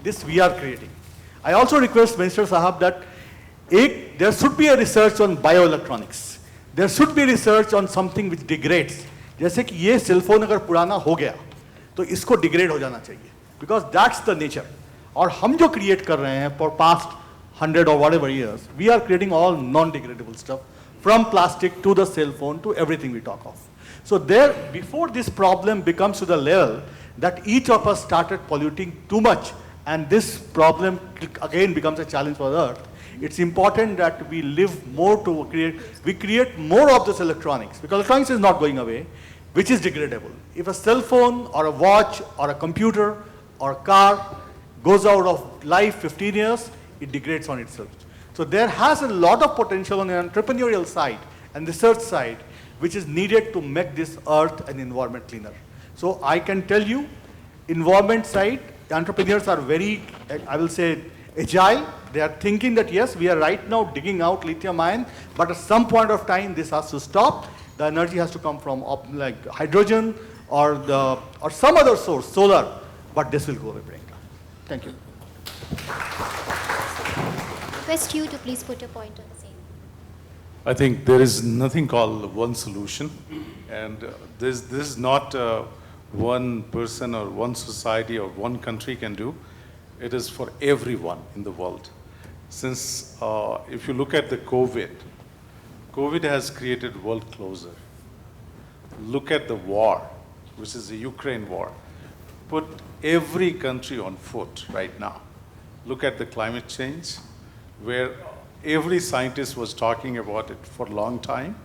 Speaker 6: This we are creating. I also request Minister Sahab that there should be a research on bioelectronics. There should be research on something which degrades. जैसे कि ये cell phone अगर पुराना हो गया तो इसको degrade हो जाना चाहिए, because that's the nature. और हम जो create कर रहे हैं for past 100 or whatever years, we are creating all non-degradable stuff, from plastic to the cell phone to everything we talk of. So there, before this problem becomes to the level that each of us started polluting too much, and this problem again becomes a challenge for the earth, it's important that we live more to create more of this electronics, because electronics is not going away, which is degradable. If a cell phone or a watch or a computer or a car goes out of life 15 years, it degrades on itself. So there has a lot of potential on the entrepreneurial side and research side, which is needed to make this earth and environment cleaner. So I can tell you, environment side, the entrepreneurs are very, I will say, agile. They are thinking that yes, we are right now digging out lithium ion, but at some point of time this has to stop. The energy has to come from like hydrogen or some other source, solar, but this will go away, Priyanka. Thank you.
Speaker 3: Request you to please put your point on the same.
Speaker 7: I think there is nothing called one solution, and this is not one person or one society or one country can do. It is for everyone in the world. Since if you look at the COVID has created world closure. Look at the war, which is the Ukraine war. Put every country on foot right now. Look at the climate change, where every scientist was talking about it for a long time.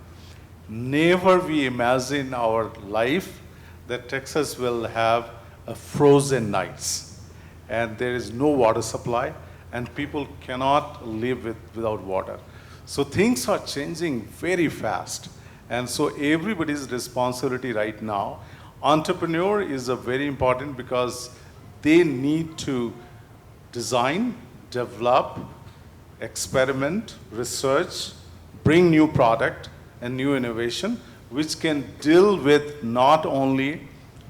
Speaker 7: Never we imagine our life that Texas will have a frozen nights, and there is no water supply, and people cannot live without water. So things are changing very fast, and so everybody's responsibility right now. Entrepreneur is a very important, because they need to design, develop, experiment, research, bring new product and new innovation, which can deal with not only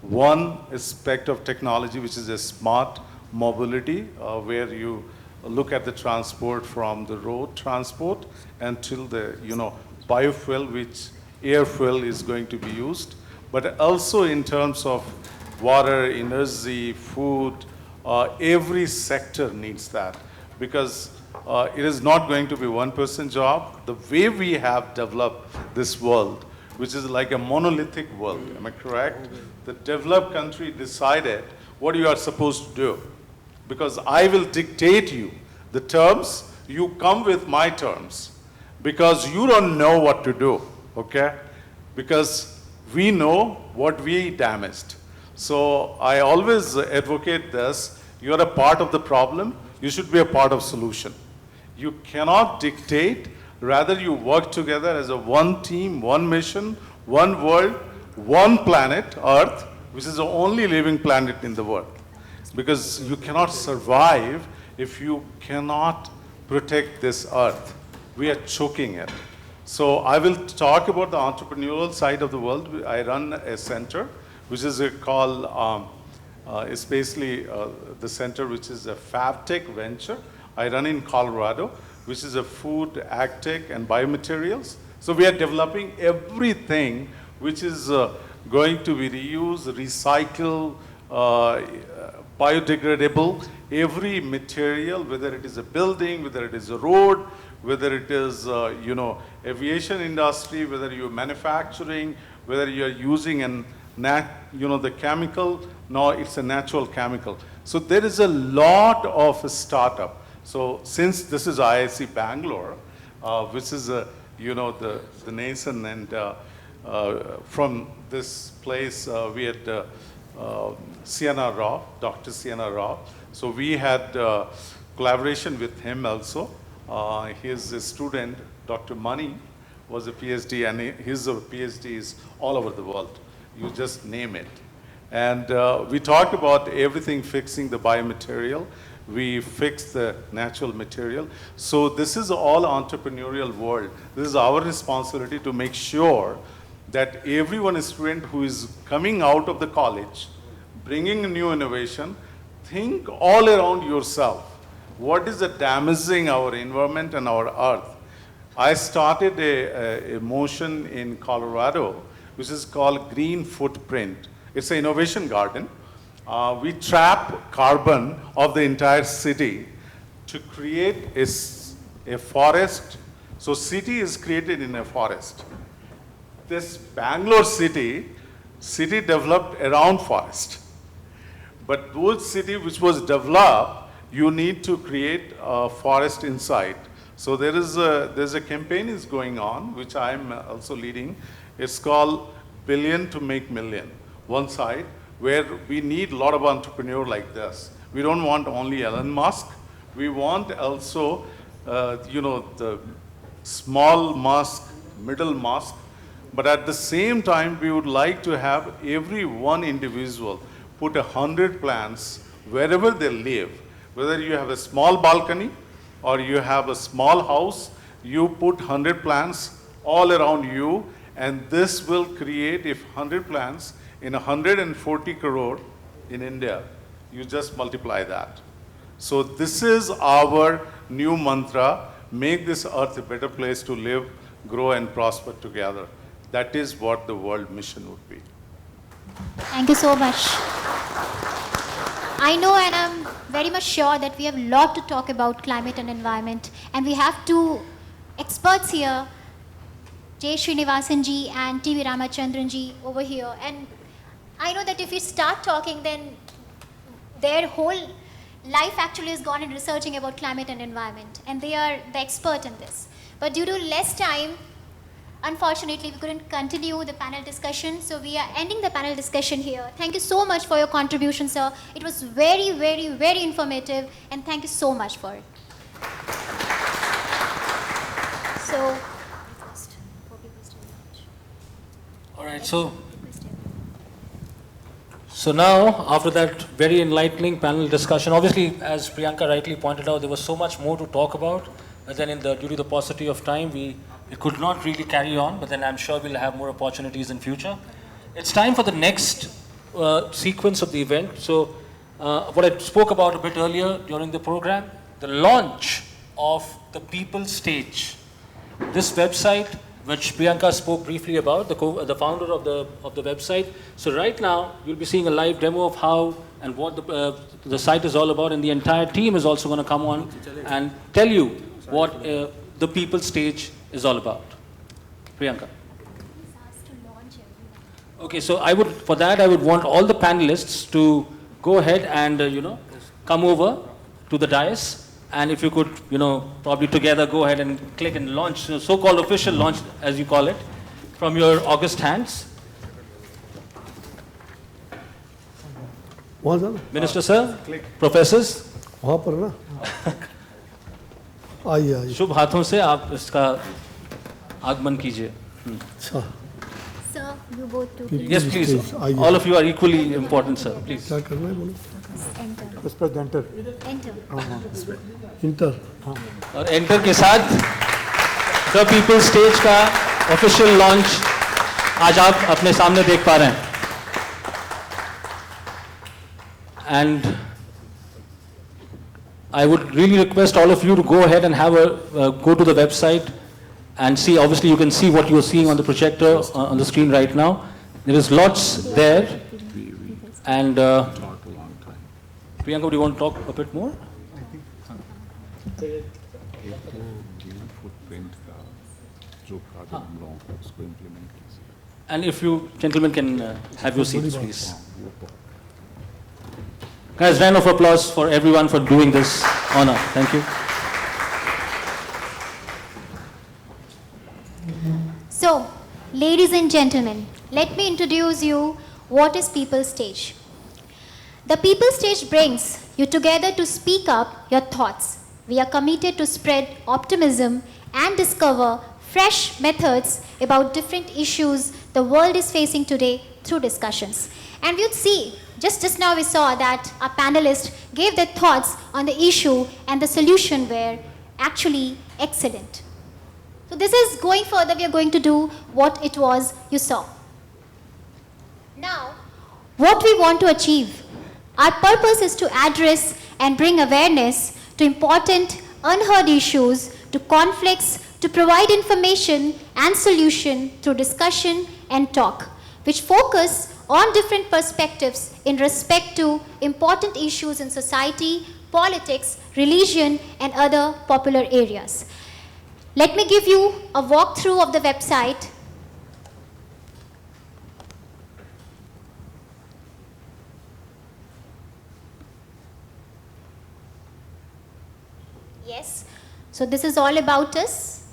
Speaker 7: one aspect of technology, which is a smart mobility, where you look at the transport from the road transport until the biofuel, which air fuel is going to be used, but also in terms of water, energy, food. Every sector needs that, because it is not going to be one person job. The way we have developed this world, which is like a monolithic world, am I correct? The developed country decided what you are supposed to do, because I will dictate you the terms, you come with my terms, because you don't know what to do, okay? Because we know what we damaged. So I always advocate this: you are a part of the problem, you should be a part of solution. You cannot dictate, rather you work together as a one team, one mission, one world, one planet, Earth, which is the only living planet in the world. Because you cannot survive if you cannot protect this Earth. We are choking it. So I will talk about the entrepreneurial side of the world. I run a center, which is called, it's basically the center which is a FabTech venture. I run in Colorado, which is a food, agtech, and biomaterials. So we are developing everything which is going to be reused, recycled, biodegradable, every material, whether it is a building, whether it is a road, whether it is, aviation industry, whether you're manufacturing, whether you're using the chemical, no, it's a natural chemical. So there is a lot of startup. So since this is IIC Bangalore, which is, the nation, and from this place, we had Sienna Rao, Dr. Sienna Rao. So we had collaboration with him also. His student, Dr. Mani, was a PhD, and his PhD is all over the world. You just name it. And we talked about everything, fixing the biomaterial. We fix the natural material. So this is all entrepreneurial world. This is our responsibility to make sure that everyone student who is coming out of the college, bringing a new innovation, think all around yourself. What is the damaging our environment and our earth? I started a motion in Colorado, which is called Green Footprint. It's an innovation garden. We trap carbon of the entire city to create a forest. So city is created in a forest. This Bangalore city developed around forest. But those city which was developed, you need to create a forest inside. So there's a campaign is going on, which I'm also leading. It's called Billion to Make Million. One side, where we need a lot of entrepreneurs like this. We don't want only Elon Musk. We want also, the small Musk, middle Musk. But at the same time, we would like to have every one individual put 100 plants wherever they live. Whether you have a small balcony or you have a small house, you put 100 plants all around you, and this will create, if 100 plants in 140 crore in India, you just multiply that. So this is our new mantra, make this earth a better place to live, grow and prosper together. That is what the world mission would be.
Speaker 3: Thank you so much. I know and I'm very much sure that we have a lot to talk about climate and environment, and we have two experts here, J. Srinivasan ji and T.V. Ramachandran ji over here. And I know that if we start talking, then their whole life actually has gone in researching about climate and environment, and they are the expert in this. But due to less time, unfortunately, we couldn't continue the panel discussion, so we are ending the panel discussion here. Thank you so much for your contribution, sir. It was very, very, very informative, and thank you so much for it. So,
Speaker 1: All right, so now, after that very enlightening panel discussion, obviously, as Priyanka rightly pointed out, there was so much more to talk about, but then due to the paucity of time, we could not really carry on, but then I'm sure we'll have more opportunities in future. It's time for the next sequence of the event. So, what I spoke about a bit earlier during the program, the launch of the People Stage. This website, which Priyanka spoke briefly about, the founder of the website. So right now, you'll be seeing a live demo of how and what the site is all about, and the entire team is also going to come on and tell you what the People Stage is all about. Priyanka. Okay, so for that I would want all the panelists to go ahead and come over to the dais. And if you could, probably together go ahead and click and launch, so-called official launch, as you call it, from your august hands. Minister sir, professors.
Speaker 4: वहाँ पर ना आइए
Speaker 1: शुभ हाथों से आप इसका आगमन कीजिए.
Speaker 3: Sir, you both too.
Speaker 1: Yes, please. All of you are equally important, sir. Please.
Speaker 4: क्या करना है बोलो.
Speaker 3: Enter.
Speaker 2: Let's press the enter.
Speaker 3: Enter.
Speaker 4: Inter.
Speaker 1: और एंटर के साथ द पीपल स्टेज का ऑफिशियल लॉन्च आज आप अपने सामने देख पा रहे हैं. And I would really request all of you to go ahead and have go to the website and see. Obviously, you can see what you are seeing on the projector on the screen right now. There is lots there, and Priyanka, do you want to talk a bit more? And if you gentlemen can have your seats, please. Guys, round of applause for everyone for doing this honor. Thank you.
Speaker 3: So, ladies and gentlemen, let me introduce you what is People Stage. The People Stage brings you together to speak up your thoughts. We are committed to spread optimism and discover fresh methods about different issues the world is facing today through discussions. And you'd see, just now we saw that our panelists gave their thoughts on the issue, and the solution were actually excellent. So this is going further, we are going to do what it was you saw. Now, what we want to achieve. Our purpose is to address and bring awareness to important unheard issues, to conflicts, to provide information and solution through discussion and talk, which focus on different perspectives in respect to important issues in society, politics, religion, and other popular areas. Let me give you a walkthrough of the website. Yes, so this is all about us.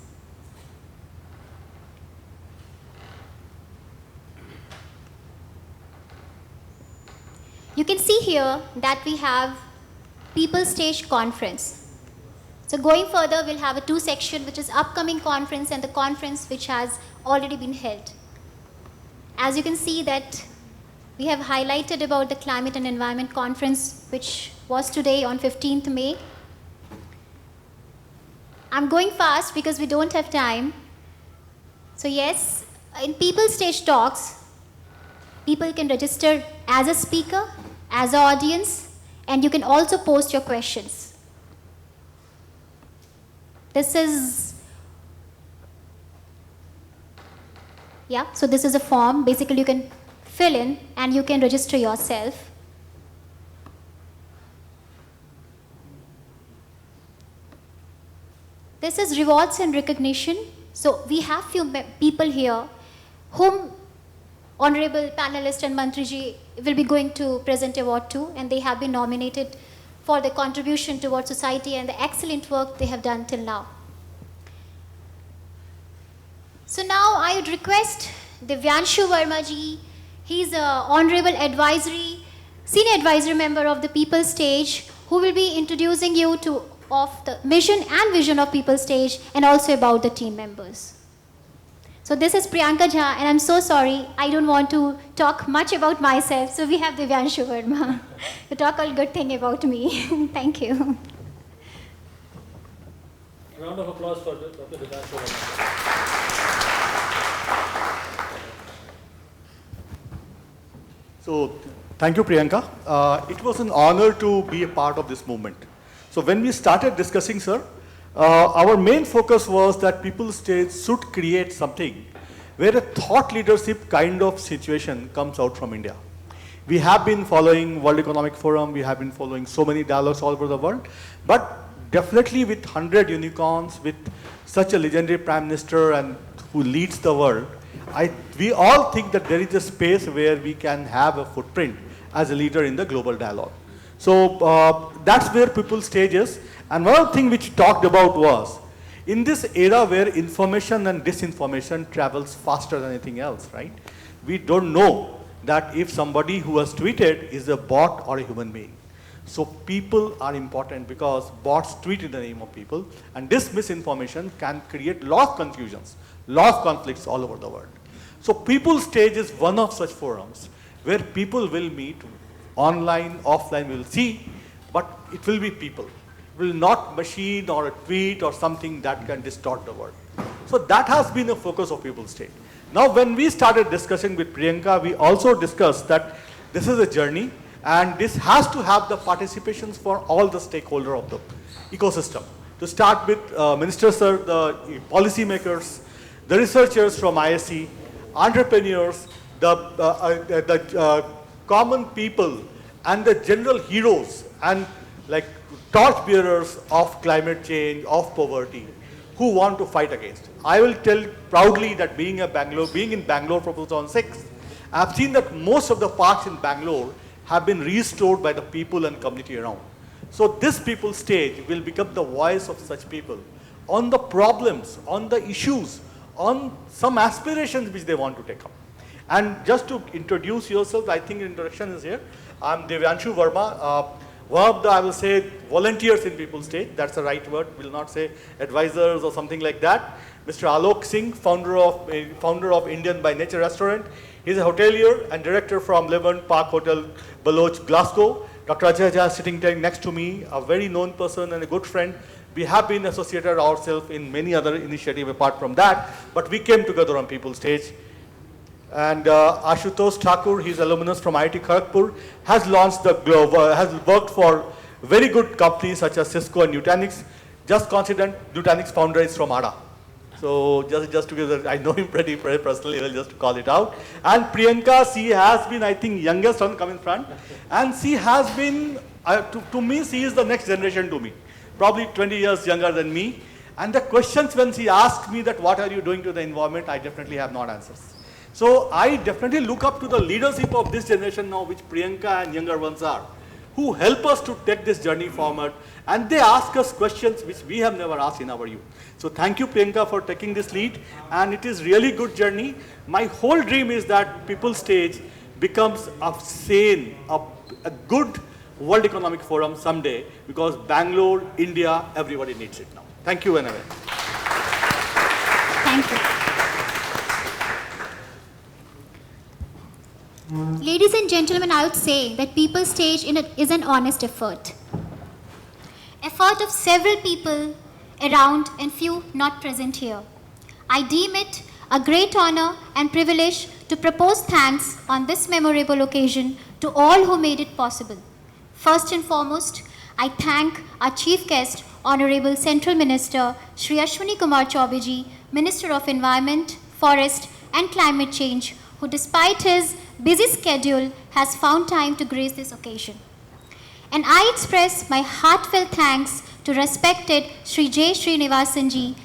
Speaker 3: You can see here that we have People Stage Conference. So going further, we'll have a two section, which is upcoming conference and the conference which has already been held. As you can see that we have highlighted about the Climate and Environment Conference, which was today on 15th May. I'm going fast because we don't have time. So yes, in People Stage Talks, people can register as a speaker, as an audience, and you can also post your questions. This is, yeah, so this is a form. Basically, you can fill in and you can register yourself. This is rewards and recognition. So we have few people here whom Honorable Panelist and Mantriji will be going to present award to, and they have been nominated for their contribution towards society and the excellent work they have done till now. So now I would request Divyanshu Verma ji. He's an honorable advisory, senior advisory member of the People Stage, who will be introducing you to of the mission and vision of People Stage and also about the team members. So this is Priyanka Jha, and I'm so sorry, I don't want to talk much about myself, so we have Divyanshu Verma to talk all good thing about me. Thank you.
Speaker 1: A round of applause for Dr. Divyanshu Verma.
Speaker 6: So, thank you, Priyanka. It was an honor to be a part of this movement. So, when we started discussing, sir, our main focus was that People Stage should create something where a thought leadership kind of situation comes out from India. We have been following World Economic Forum, we have been following so many dialogues all over the world, but definitely with 100 unicorns, with such a legendary Prime Minister and who leads the world, we all think that there is a space where we can have a footprint as a leader in the global dialogue. So that's where People Stage is. And one of the things which talked about was, in this era where information and disinformation travels faster than anything else, right? We don't know that if somebody who has tweeted is a bot or a human being. So people are important because bots tweet in the name of people, and this misinformation can create a lot of confusions, lot of conflicts all over the world. So People Stage is one of such forums where people will meet online, offline, we'll see, but it will be people. It will not machine or a tweet or something that can distort the world. So that has been the focus of People Stage. Now when we started discussing with Priyanka, we also discussed that this is a journey and this has to have the participations for all the stakeholders of the ecosystem. To start with ministers, the policymakers, the researchers from ISC, entrepreneurs, the common people, and the general heroes and like torch bearers of climate change, of poverty, who want to fight against. I will tell proudly that being in Bangalore for 2006, I've seen that most of the parks in Bangalore have been restored by the people and community around. So this People Stage will become the voice of such people on the problems, on the issues, on some aspirations which they want to take up. And just to introduce yourself, I think introduction is here. I'm Divyanshu Verma, one of the, I will say, volunteers in People Stage. That's the right word. We'll not say advisors or something like that. Mr. Alok Singh, founder of Indian by Nature Restaurant. He's a hotelier and director from Levant Park Hotel, Baloch, Glasgow. Dr. Ajay Jha sitting next to me, a very known person and a good friend. We have been associated ourselves in many other initiatives apart from that, but we came together on People Stage. And Ashutosh Thakur, his alumnus from IIT Kharagpur, has launched the has worked for very good companies such as Cisco and Nutanix. Just consider Nutanix founder is from ADA. So just to give that, I know him pretty personally, well, just to call it out. And Priyanka, she has been, I think, youngest one come in front. And she has been, to me, she is the next generation to me. Probably 20 years younger than me. And the questions when she asked me that what are you doing to the environment, I definitely have not answers. So I definitely look up to the leadership of this generation now, which Priyanka and younger ones are, who help us to take this journey forward. And they ask us questions which we have never asked in our youth. So thank you, Priyanka, for taking this lead. And it is really good journey. My whole dream is that People Stage becomes a sane, a good World Economic Forum someday, because Bangalore, India, everybody needs it now. Thank you, Anyway.
Speaker 3: Thank you. Ladies and gentlemen, I would say that People Stage is an honest effort. Effort of several people around and few not present here. I deem it a great honor and privilege to propose thanks on this memorable occasion to all who made it possible. First and foremost, I thank our chief guest, Honorable Central Minister Shri Ashwini Kumar Chaubeji, Minister of Environment, Forest and Climate Change, who despite his busy schedule has found time to grace this occasion. And I express my heartfelt thanks to respected Shri J. Srinivasanji,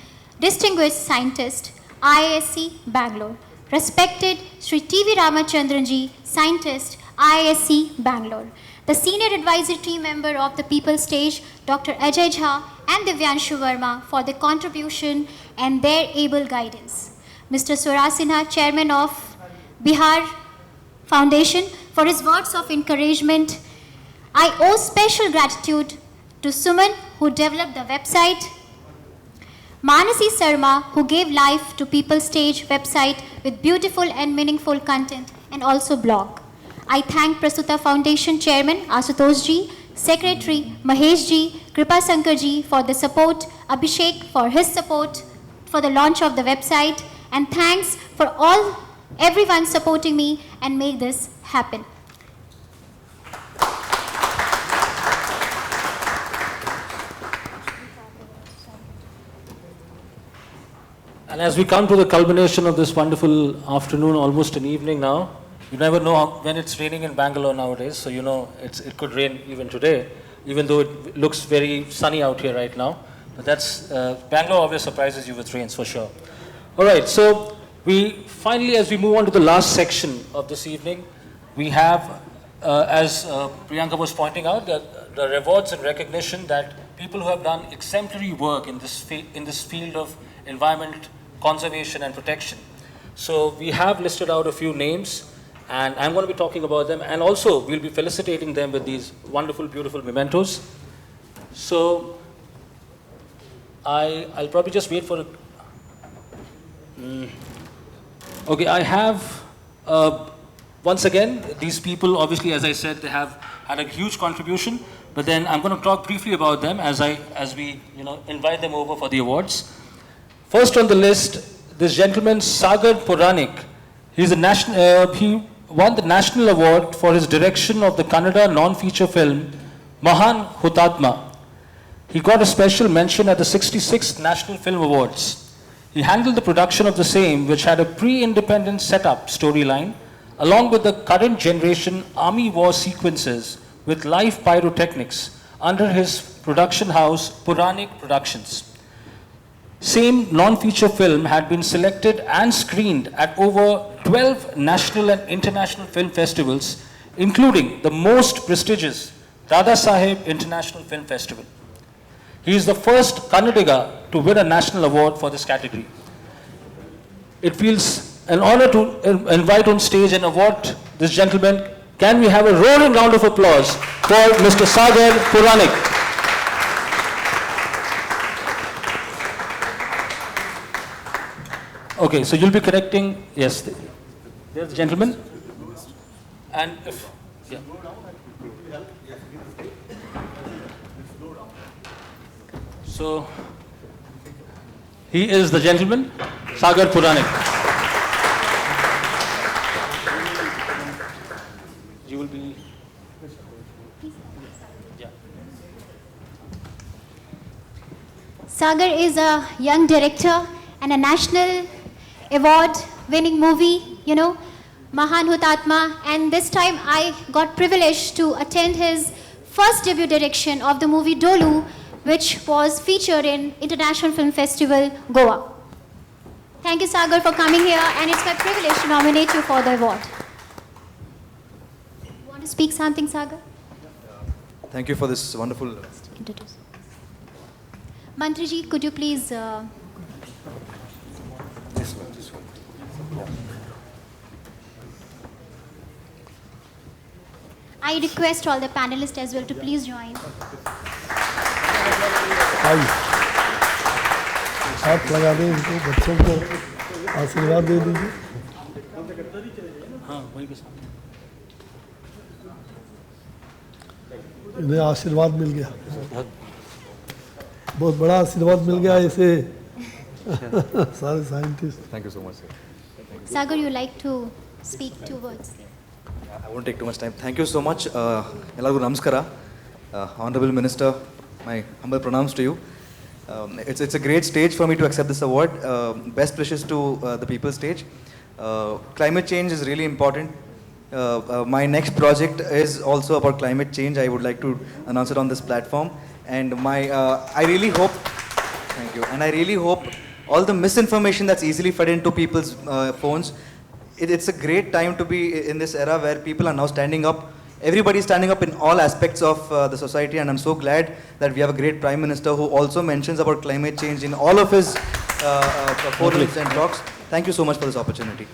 Speaker 3: distinguished scientist, IISc Bangalore, respected Shri T.V. Ramachandranji, scientist, IISc Bangalore, the senior advisory team member of the People Stage, Dr. Ajay Jha and Divyanshu Verma for their contribution and their able guidance. Mr. Swaraj Sinha, chairman of Bihar Foundation, for his words of encouragement. I owe special gratitude to Suman, who developed the website, Manasi Sarma, who gave life to People Stage website with beautiful and meaningful content and also blog. I thank Prastuta Foundation Chairman Ashutosh Ji, Secretary Mahesh Ji, Kripa Sankar Ji for the support, Abhishek for his support for the launch of the website, and thanks for everyone supporting me and make this happen.
Speaker 1: And as we come to the culmination of this wonderful afternoon, almost an evening now, you never know when it's raining in Bangalore nowadays, so you know it could rain even today, even though it looks very sunny out here right now. But that's, Bangalore always surprises you with rains for sure. All right, so we finally, as we move on to the last section of this evening, we have, as Priyanka was pointing out, the rewards and recognition that people who have done exemplary work in this field of environment conservation and protection. So we have listed out a few names, and I'm going to be talking about them, and also we'll be felicitating them with these wonderful, beautiful mementos. So I'll probably just wait for okay, I have, once again, these people, obviously, as I said, they have had a huge contribution, but then I'm going to talk briefly about them as we invite them over for the awards. First on the list, this gentleman, Sagar Puranik. He won the National Award for his direction of the Kannada non-feature film, Mahan Hutatma. He got a special mention at the 66th National Film Awards. He handled the production of the same, which had a pre-independence setup storyline, along with the current generation army war sequences with live pyrotechnics under his production house, Puranik Productions. Same non-feature film had been selected and screened at over 12 national and international film festivals, including the most prestigious Dada Saheb International Film Festival. He is the first Kannadiga to win a national award for this category. It feels an honor to invite on stage and award this gentleman. Can we have a roaring round of applause for Mr. Sagar Puranik? Okay, so you'll be connecting, yes, there's the gentleman. And if, yeah. So, he is the gentleman, Sagar Puranik. You will be...
Speaker 3: Sagar is a young director and a national award winning movie, Mahan Hutatma, and this time I got privilege to attend his first debut direction of the movie Dolu, which was featured in International Film Festival, Goa. Thank you, Sagar, for coming here, and it's my privilege to nominate you for the award. Want to speak something, Sagar?
Speaker 8: Thank you for this wonderful.
Speaker 3: Introduce. Mantriji, could you please... I request all the panelists as well to please join.
Speaker 4: आइए हाथ लगा दें इनको, बच्चों को आशीर्वाद दे दीजिए।
Speaker 1: हाँ, वहीं के साथ।
Speaker 4: इन्हें आशीर्वाद मिल गया, बहुत बड़ा आशीर्वाद मिल गया ऐसे सारे scientist.
Speaker 8: Thank you so much, sir.
Speaker 3: Sagar, you like to speak 2 words?
Speaker 8: I won't take too much time. Thank you so much. Ellargu namaskara. Honorable Minister, my humble pranams to you. It's a great stage for me to accept this award. Best wishes to the people stage. Climate change is really important. My next project is also about climate change. I would like to announce it on this platform. And I really hope, thank you, and I really hope all the misinformation that's easily fed into people's phones, it's a great time to be in this era where people are now standing up. Everybody's standing up in all aspects of the society, and I'm so glad that we have a great Prime Minister who also mentions about climate change in all of his forums and talks. Thank you so much for this opportunity.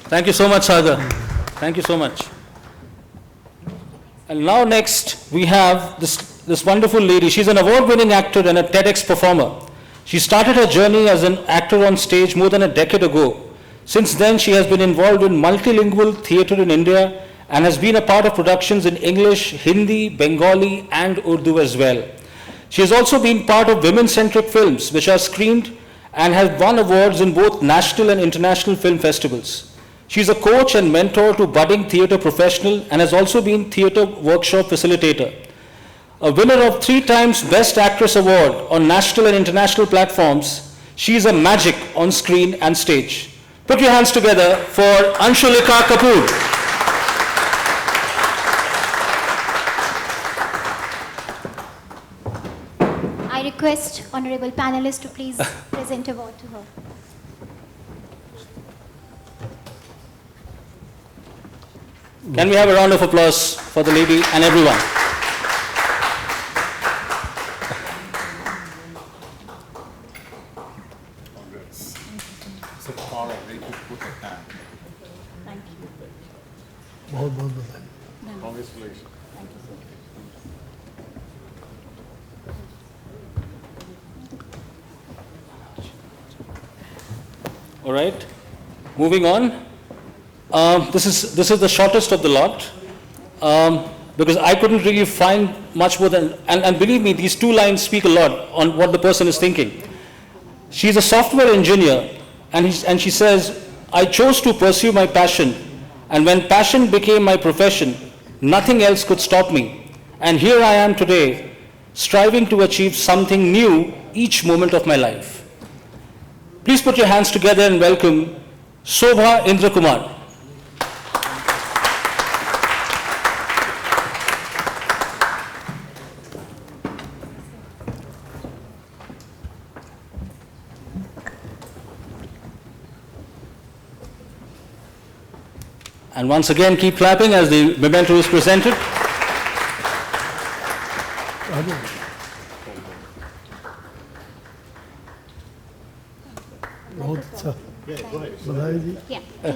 Speaker 1: Thank you so much, Sagar. Thank you so much. And now next, we have this wonderful lady. She's an award-winning actor and a TEDx performer. She started her journey as an actor on stage more than a decade ago. Since then, she has been involved in multilingual theatre in India and has been a part of productions in English, Hindi, Bengali, and Urdu as well. She has also been part of women-centric films which are screened and has won awards in both national and international film festivals. She is a coach and mentor to budding theatre professionals and has also been theatre workshop facilitator. A winner of 3 times Best Actress Award on national and international platforms, she is a magic on screen and stage. Put your hands together for Anshulika Kapoor.
Speaker 3: I request honorable panelists to please present award to her.
Speaker 1: Can we have a round of applause for the lady and everyone?
Speaker 4: बहुत बहुत बधाई।
Speaker 1: All right, moving on. This is the shortest of the lot because I couldn't really find much more than, and believe me, these 2 lines speak a lot on what the person is thinking. She's a software engineer and she says, I chose to pursue my passion, and when passion became my profession, nothing else could stop me. And here I am today, striving to achieve something new each moment of my life. Please put your hands together and welcome Shobha Indra Kumar. And once again, keep clapping as the memento is presented.
Speaker 4: बहुत अच्छा, बधाई जी।
Speaker 3: Yeah, please.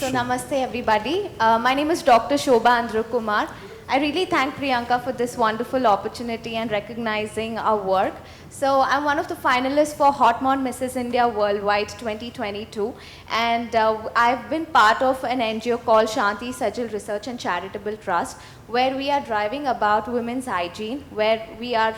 Speaker 9: So namaste everybody. My name is Dr. Shobha Andhra Kumar, I really thank Priyanka for this wonderful opportunity and recognizing our work. So I'm one of the finalists for Hotmod Mrs. India Worldwide 2022, and I've been part of an NGO called Shanti Sajal Research and Charitable Trust, where we are driving about women's hygiene, where we are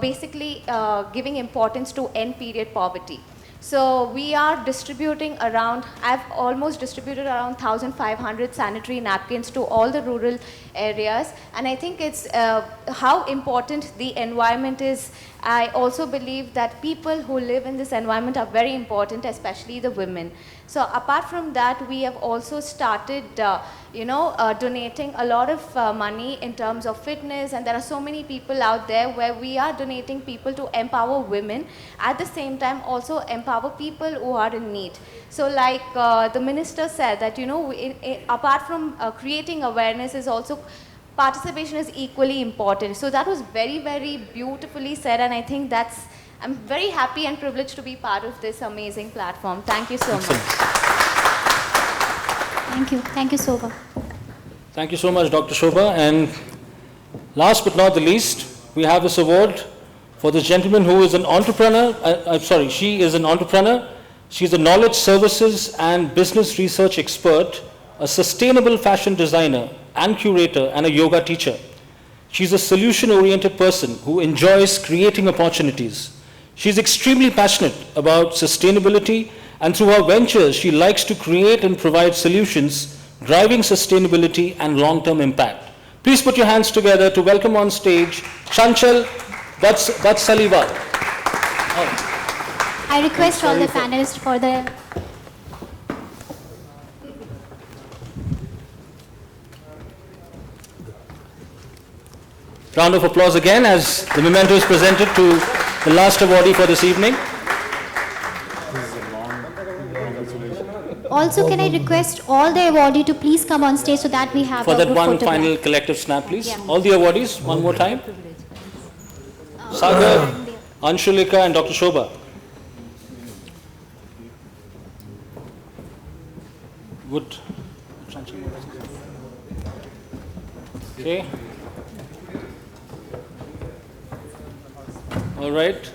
Speaker 9: basically giving importance to end period poverty. So we are distributing around, I've almost distributed around 1,500 sanitary napkins to all the rural areas, and I think it's how important the environment is. I also believe that people who live in this environment are very important, especially the women. So apart from that, we have also started donating a lot of money in terms of fitness, and there are so many people out there where we are donating people to empower women, at the same time also empower people who are in need. So like the minister said that, apart from creating awareness, is also participation is equally important. So that was very, very beautifully said, and I think I'm very happy and privileged to be part of this amazing platform. Thank you so much.
Speaker 3: Thank you. Thank you, Shobha.
Speaker 1: Thank you so much, Dr. Shobha. And last but not the least, we have this award for this gentleman who is an entrepreneur. She is an entrepreneur. She's a knowledge services and business research expert, a sustainable fashion designer and curator, and a yoga teacher. She's a solution-oriented person who enjoys creating opportunities. She's extremely passionate about sustainability, and through her ventures, she likes to create and provide solutions driving sustainability and long-term impact. Please put your hands together to welcome on stage Chanchal Vatsaliwal.
Speaker 3: I request all the panelists for the
Speaker 1: Round of applause again as the memento is presented to the last awardee for this evening.
Speaker 3: Also, can I request all the awardees to please come on stage so that we have
Speaker 1: For
Speaker 3: a
Speaker 1: that
Speaker 3: group
Speaker 1: one
Speaker 3: photograph.
Speaker 1: final collective snap, please.
Speaker 3: Yeah.
Speaker 1: All the awardees, one more time. Sagar, Anshulika, and Dr. Shobha. Good. Okay. All right.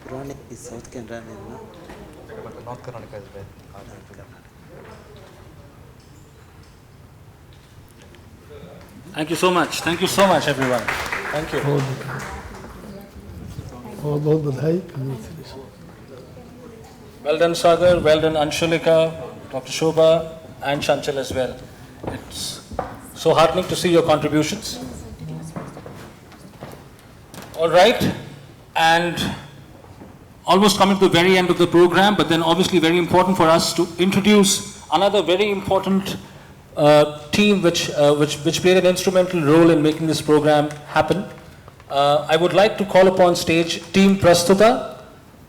Speaker 5: Purane is South Canara, no?
Speaker 8: North Karnataka is there.
Speaker 1: Thank you so much. Thank you so much, everyone. Thank you.
Speaker 4: बहुत बधाई, congratulations.
Speaker 1: Well done, Sagar. Well done, Anshulika, Dr. Shobha, and Chanchal as well. It's so heartening to see your contributions. All right. And almost coming to the very end of the program, but then obviously very important for us to introduce another very important team which played an instrumental role in making this program happen. I would like to call upon stage Team Prastuta,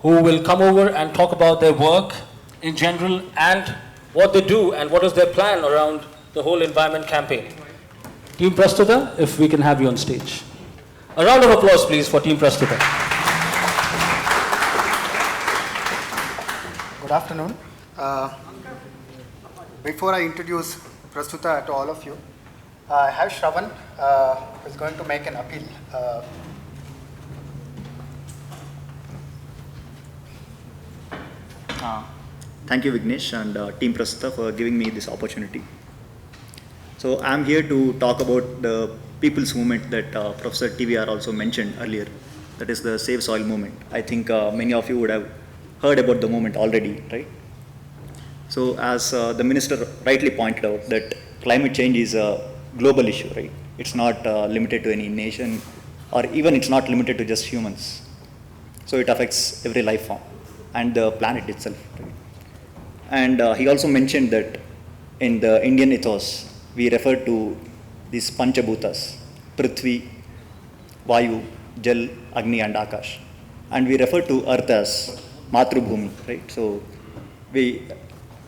Speaker 1: who will come over and talk about their work in general and what they do and what is their plan around the whole environment campaign. Team Prastuta, if we can have you on stage. A round of applause, please, for Team Prastuta.
Speaker 10: Good afternoon. Before I introduce Prastuta to all of you, I have Shravan, who is going to make an appeal.
Speaker 11: Thank you, Vignesh, and Team Prastuta for giving me this opportunity. So I'm here to talk about the people's movement that Professor TVR also mentioned earlier. That is the Save Soil movement. I think many of you would have heard about the movement already, right? So as the minister rightly pointed out, that climate change is a global issue, right? It's not limited to any nation, or even it's not limited to just humans. So it affects every life form and the planet itself, right? And he also mentioned that in the Indian ethos, we refer to these Panchabhutas, Prithvi, Vayu, Jal, Agni and Akash. And we refer to Earth as Matrubhumi, right? So we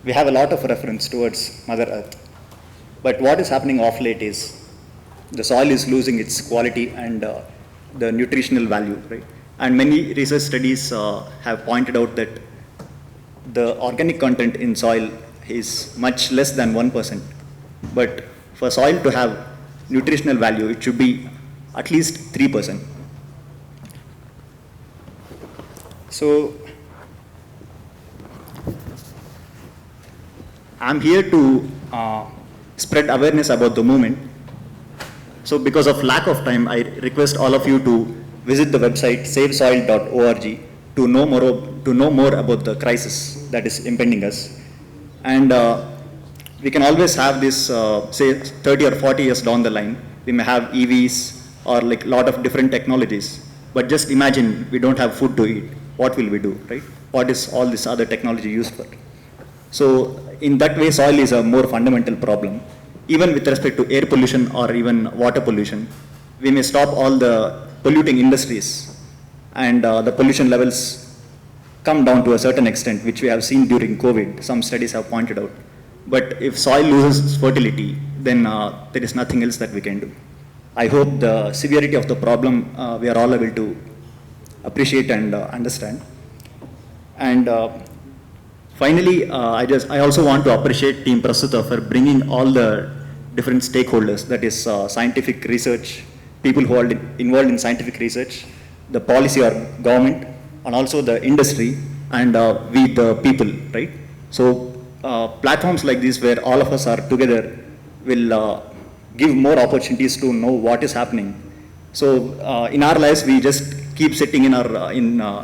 Speaker 11: have a lot of reference towards Mother Earth. But what is happening off late is the soil is losing its quality and the nutritional value, right? And many research studies have pointed out that the organic content in soil is much less than 1%. But for soil to have nutritional value, it should be at least 3%. So I'm here to spread awareness about the movement. So because of lack of time, I request all of you to visit the website savesoil.org to know more about the crisis that is impending us. And we can always have this, say 30 or 40 years down the line, we may have EVs or like a lot of different technologies. But just imagine we don't have food to eat. What will we do, right? What is all this other technology used for? So in that way, soil is a more fundamental problem. Even with respect to air pollution or even water pollution, we may stop all the polluting industries and the pollution levels come down to a certain extent, which we have seen during COVID. Some studies have pointed out. But if soil loses fertility, then there is nothing else that we can do. I hope the severity of the problem we are all able to appreciate and understand. And finally, I also want to appreciate Team Prastuta for bringing all the different stakeholders, that is scientific research, people who are involved in scientific research, the policy or government, and also the industry, and we the people, right? So platforms like this where all of us are together will give more opportunities to know what is happening. So in our lives, we just keep sitting in our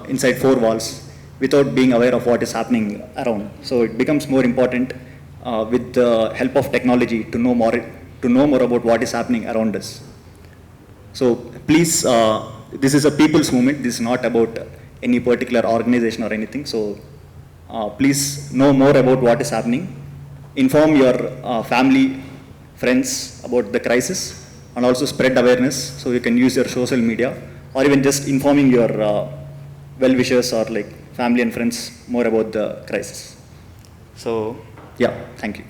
Speaker 11: inside four walls without being aware of what is happening around. So it becomes more important with the help of technology to know more about what is happening around us. So please, this is a people's movement. This is not about any particular organization or anything. So please know more about what is happening. Inform your family, friends about the crisis, and also spread awareness. So you can use your social media, or even just informing your well-wishers or like family and friends more about the crisis. So yeah, thank you.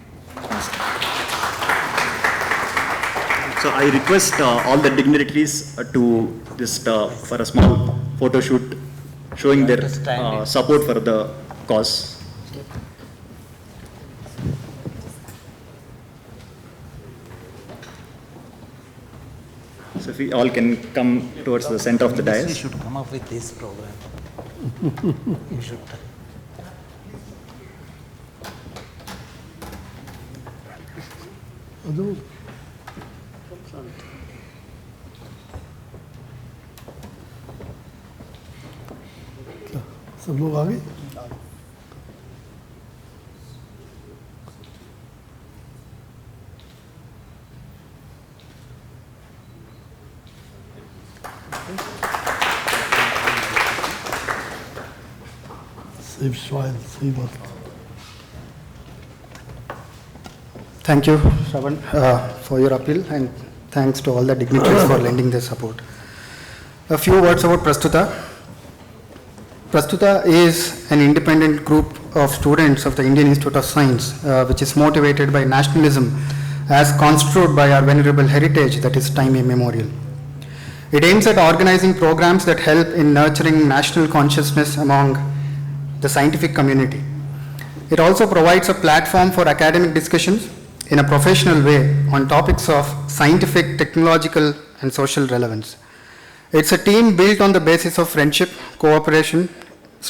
Speaker 11: So I request all the dignitaries to just for a small photo shoot showing their support for the cause. So if we all can come towards the center of the dais.
Speaker 5: You should come up with this program. You should.
Speaker 4: सब लोग आ गए Save soil, save earth.
Speaker 10: Thank you, Shravan, for your appeal, and thanks to all the dignitaries for lending their support. A few words about Prastuta. Prastuta is an independent group of students of the Indian Institute of Science, which is motivated by nationalism as construed by our venerable heritage, that is time immemorial. It aims at organizing programs that help in nurturing national consciousness among the scientific community. It also provides a platform for academic discussions in a professional way on topics of scientific, technological, and social relevance. It's a team built on the basis of friendship, cooperation,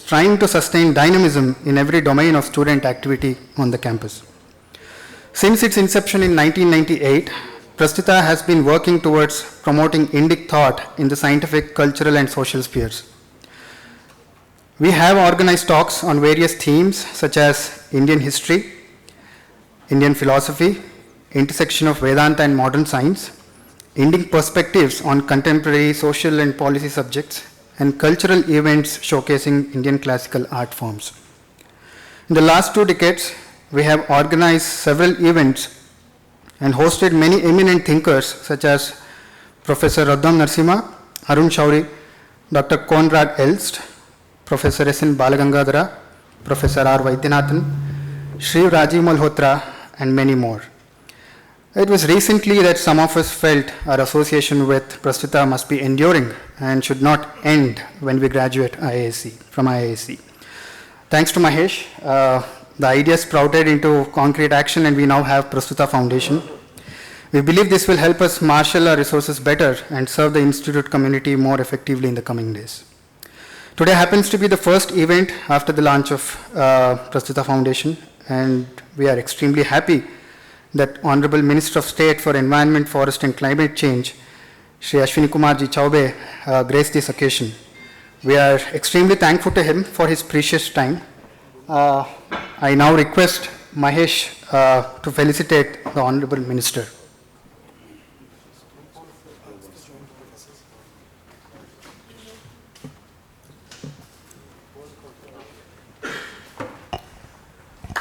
Speaker 10: trying to sustain dynamism in every domain of student activity on the campus. Since its inception in 1998, Prastuta has been working towards promoting Indic thought in the scientific, cultural, and social spheres. We have organized talks on various themes such as Indian history, Indian philosophy, intersection of Vedanta and modern science, Indian perspectives on contemporary social and policy subjects, and cultural events showcasing Indian classical art forms. In the last 2 decades, we have organized several events and hosted many eminent thinkers such as Professor Raddam Narasimha, Arun Shauri, Dr. Konrad Elst, Professor S.N. Balagangadhara, Professor R. Vaidyanathan, Shri Rajiv Malhotra, and many more. It was recently that some of us felt our association with Prastuta must be enduring and should not end when we graduate from IISc. Thanks to Mahesh, the idea sprouted into concrete action and we now have Prastuta Foundation. We believe this will help us marshal our resources better and serve the institute community more effectively in the coming days. Today happens to be the first event after the launch of Prastuta Foundation, and we are extremely happy that Honorable Minister of State for Environment, Forest and Climate Change, Shri Ashwini Kumarji Chaubey, graced this occasion. We are extremely thankful to him for his precious time. I now request Mahesh to felicitate the Honorable Minister.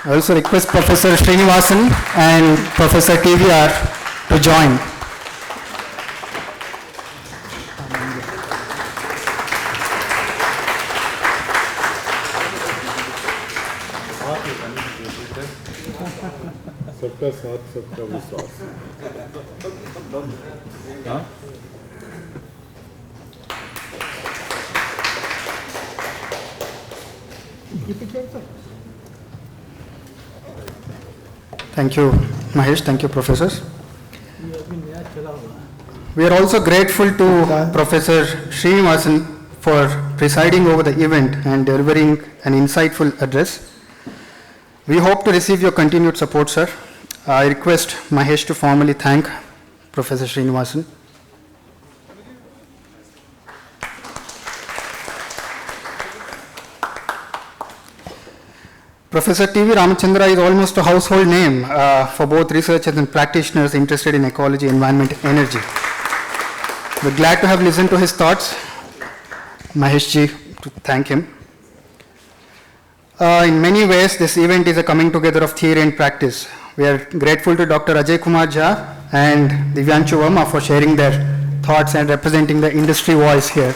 Speaker 10: I also request Professor Srinivasan and Professor TVR to join.
Speaker 7: सबका साथ सबका विश्वास
Speaker 10: Thank you, Mahesh. Thank you, professors. We are also grateful to Professor Srinivasan for presiding over the event and delivering an insightful address. We hope to receive your continued support, sir. I request Mahesh to formally thank Professor Srinivasan. Professor T.V. Ramachandra is almost a household name for both researchers and practitioners interested in ecology, environment, energy. We're glad to have listened to his thoughts. Mahesh ji, to thank him. In many ways, this event is a coming together of theory and practice. We are grateful to Dr. Ajay Kumar Jha and Divyanshu Verma for sharing their thoughts and representing the industry voice here.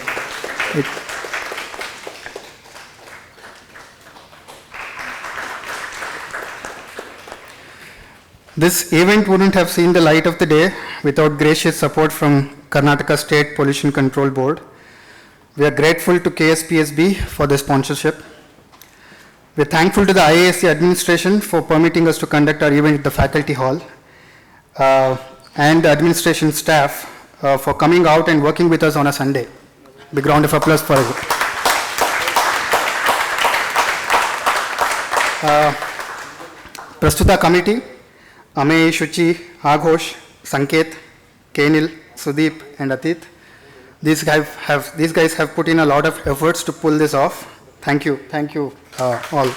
Speaker 10: This event wouldn't have seen the light of the day without gracious support from Karnataka State Pollution Control Board. We are grateful to KSPSB for the sponsorship. We are thankful to the IASC administration for permitting us to conduct our event at the faculty hall, and the administration staff for coming out and working with us on a Sunday. Big round of applause for it. Prastuta committee, Amey, Shuchi, Aghosh, Sanket, Kenil, Sudeep and Atit. These guys have put in a lot of efforts to pull this off. Thank you all.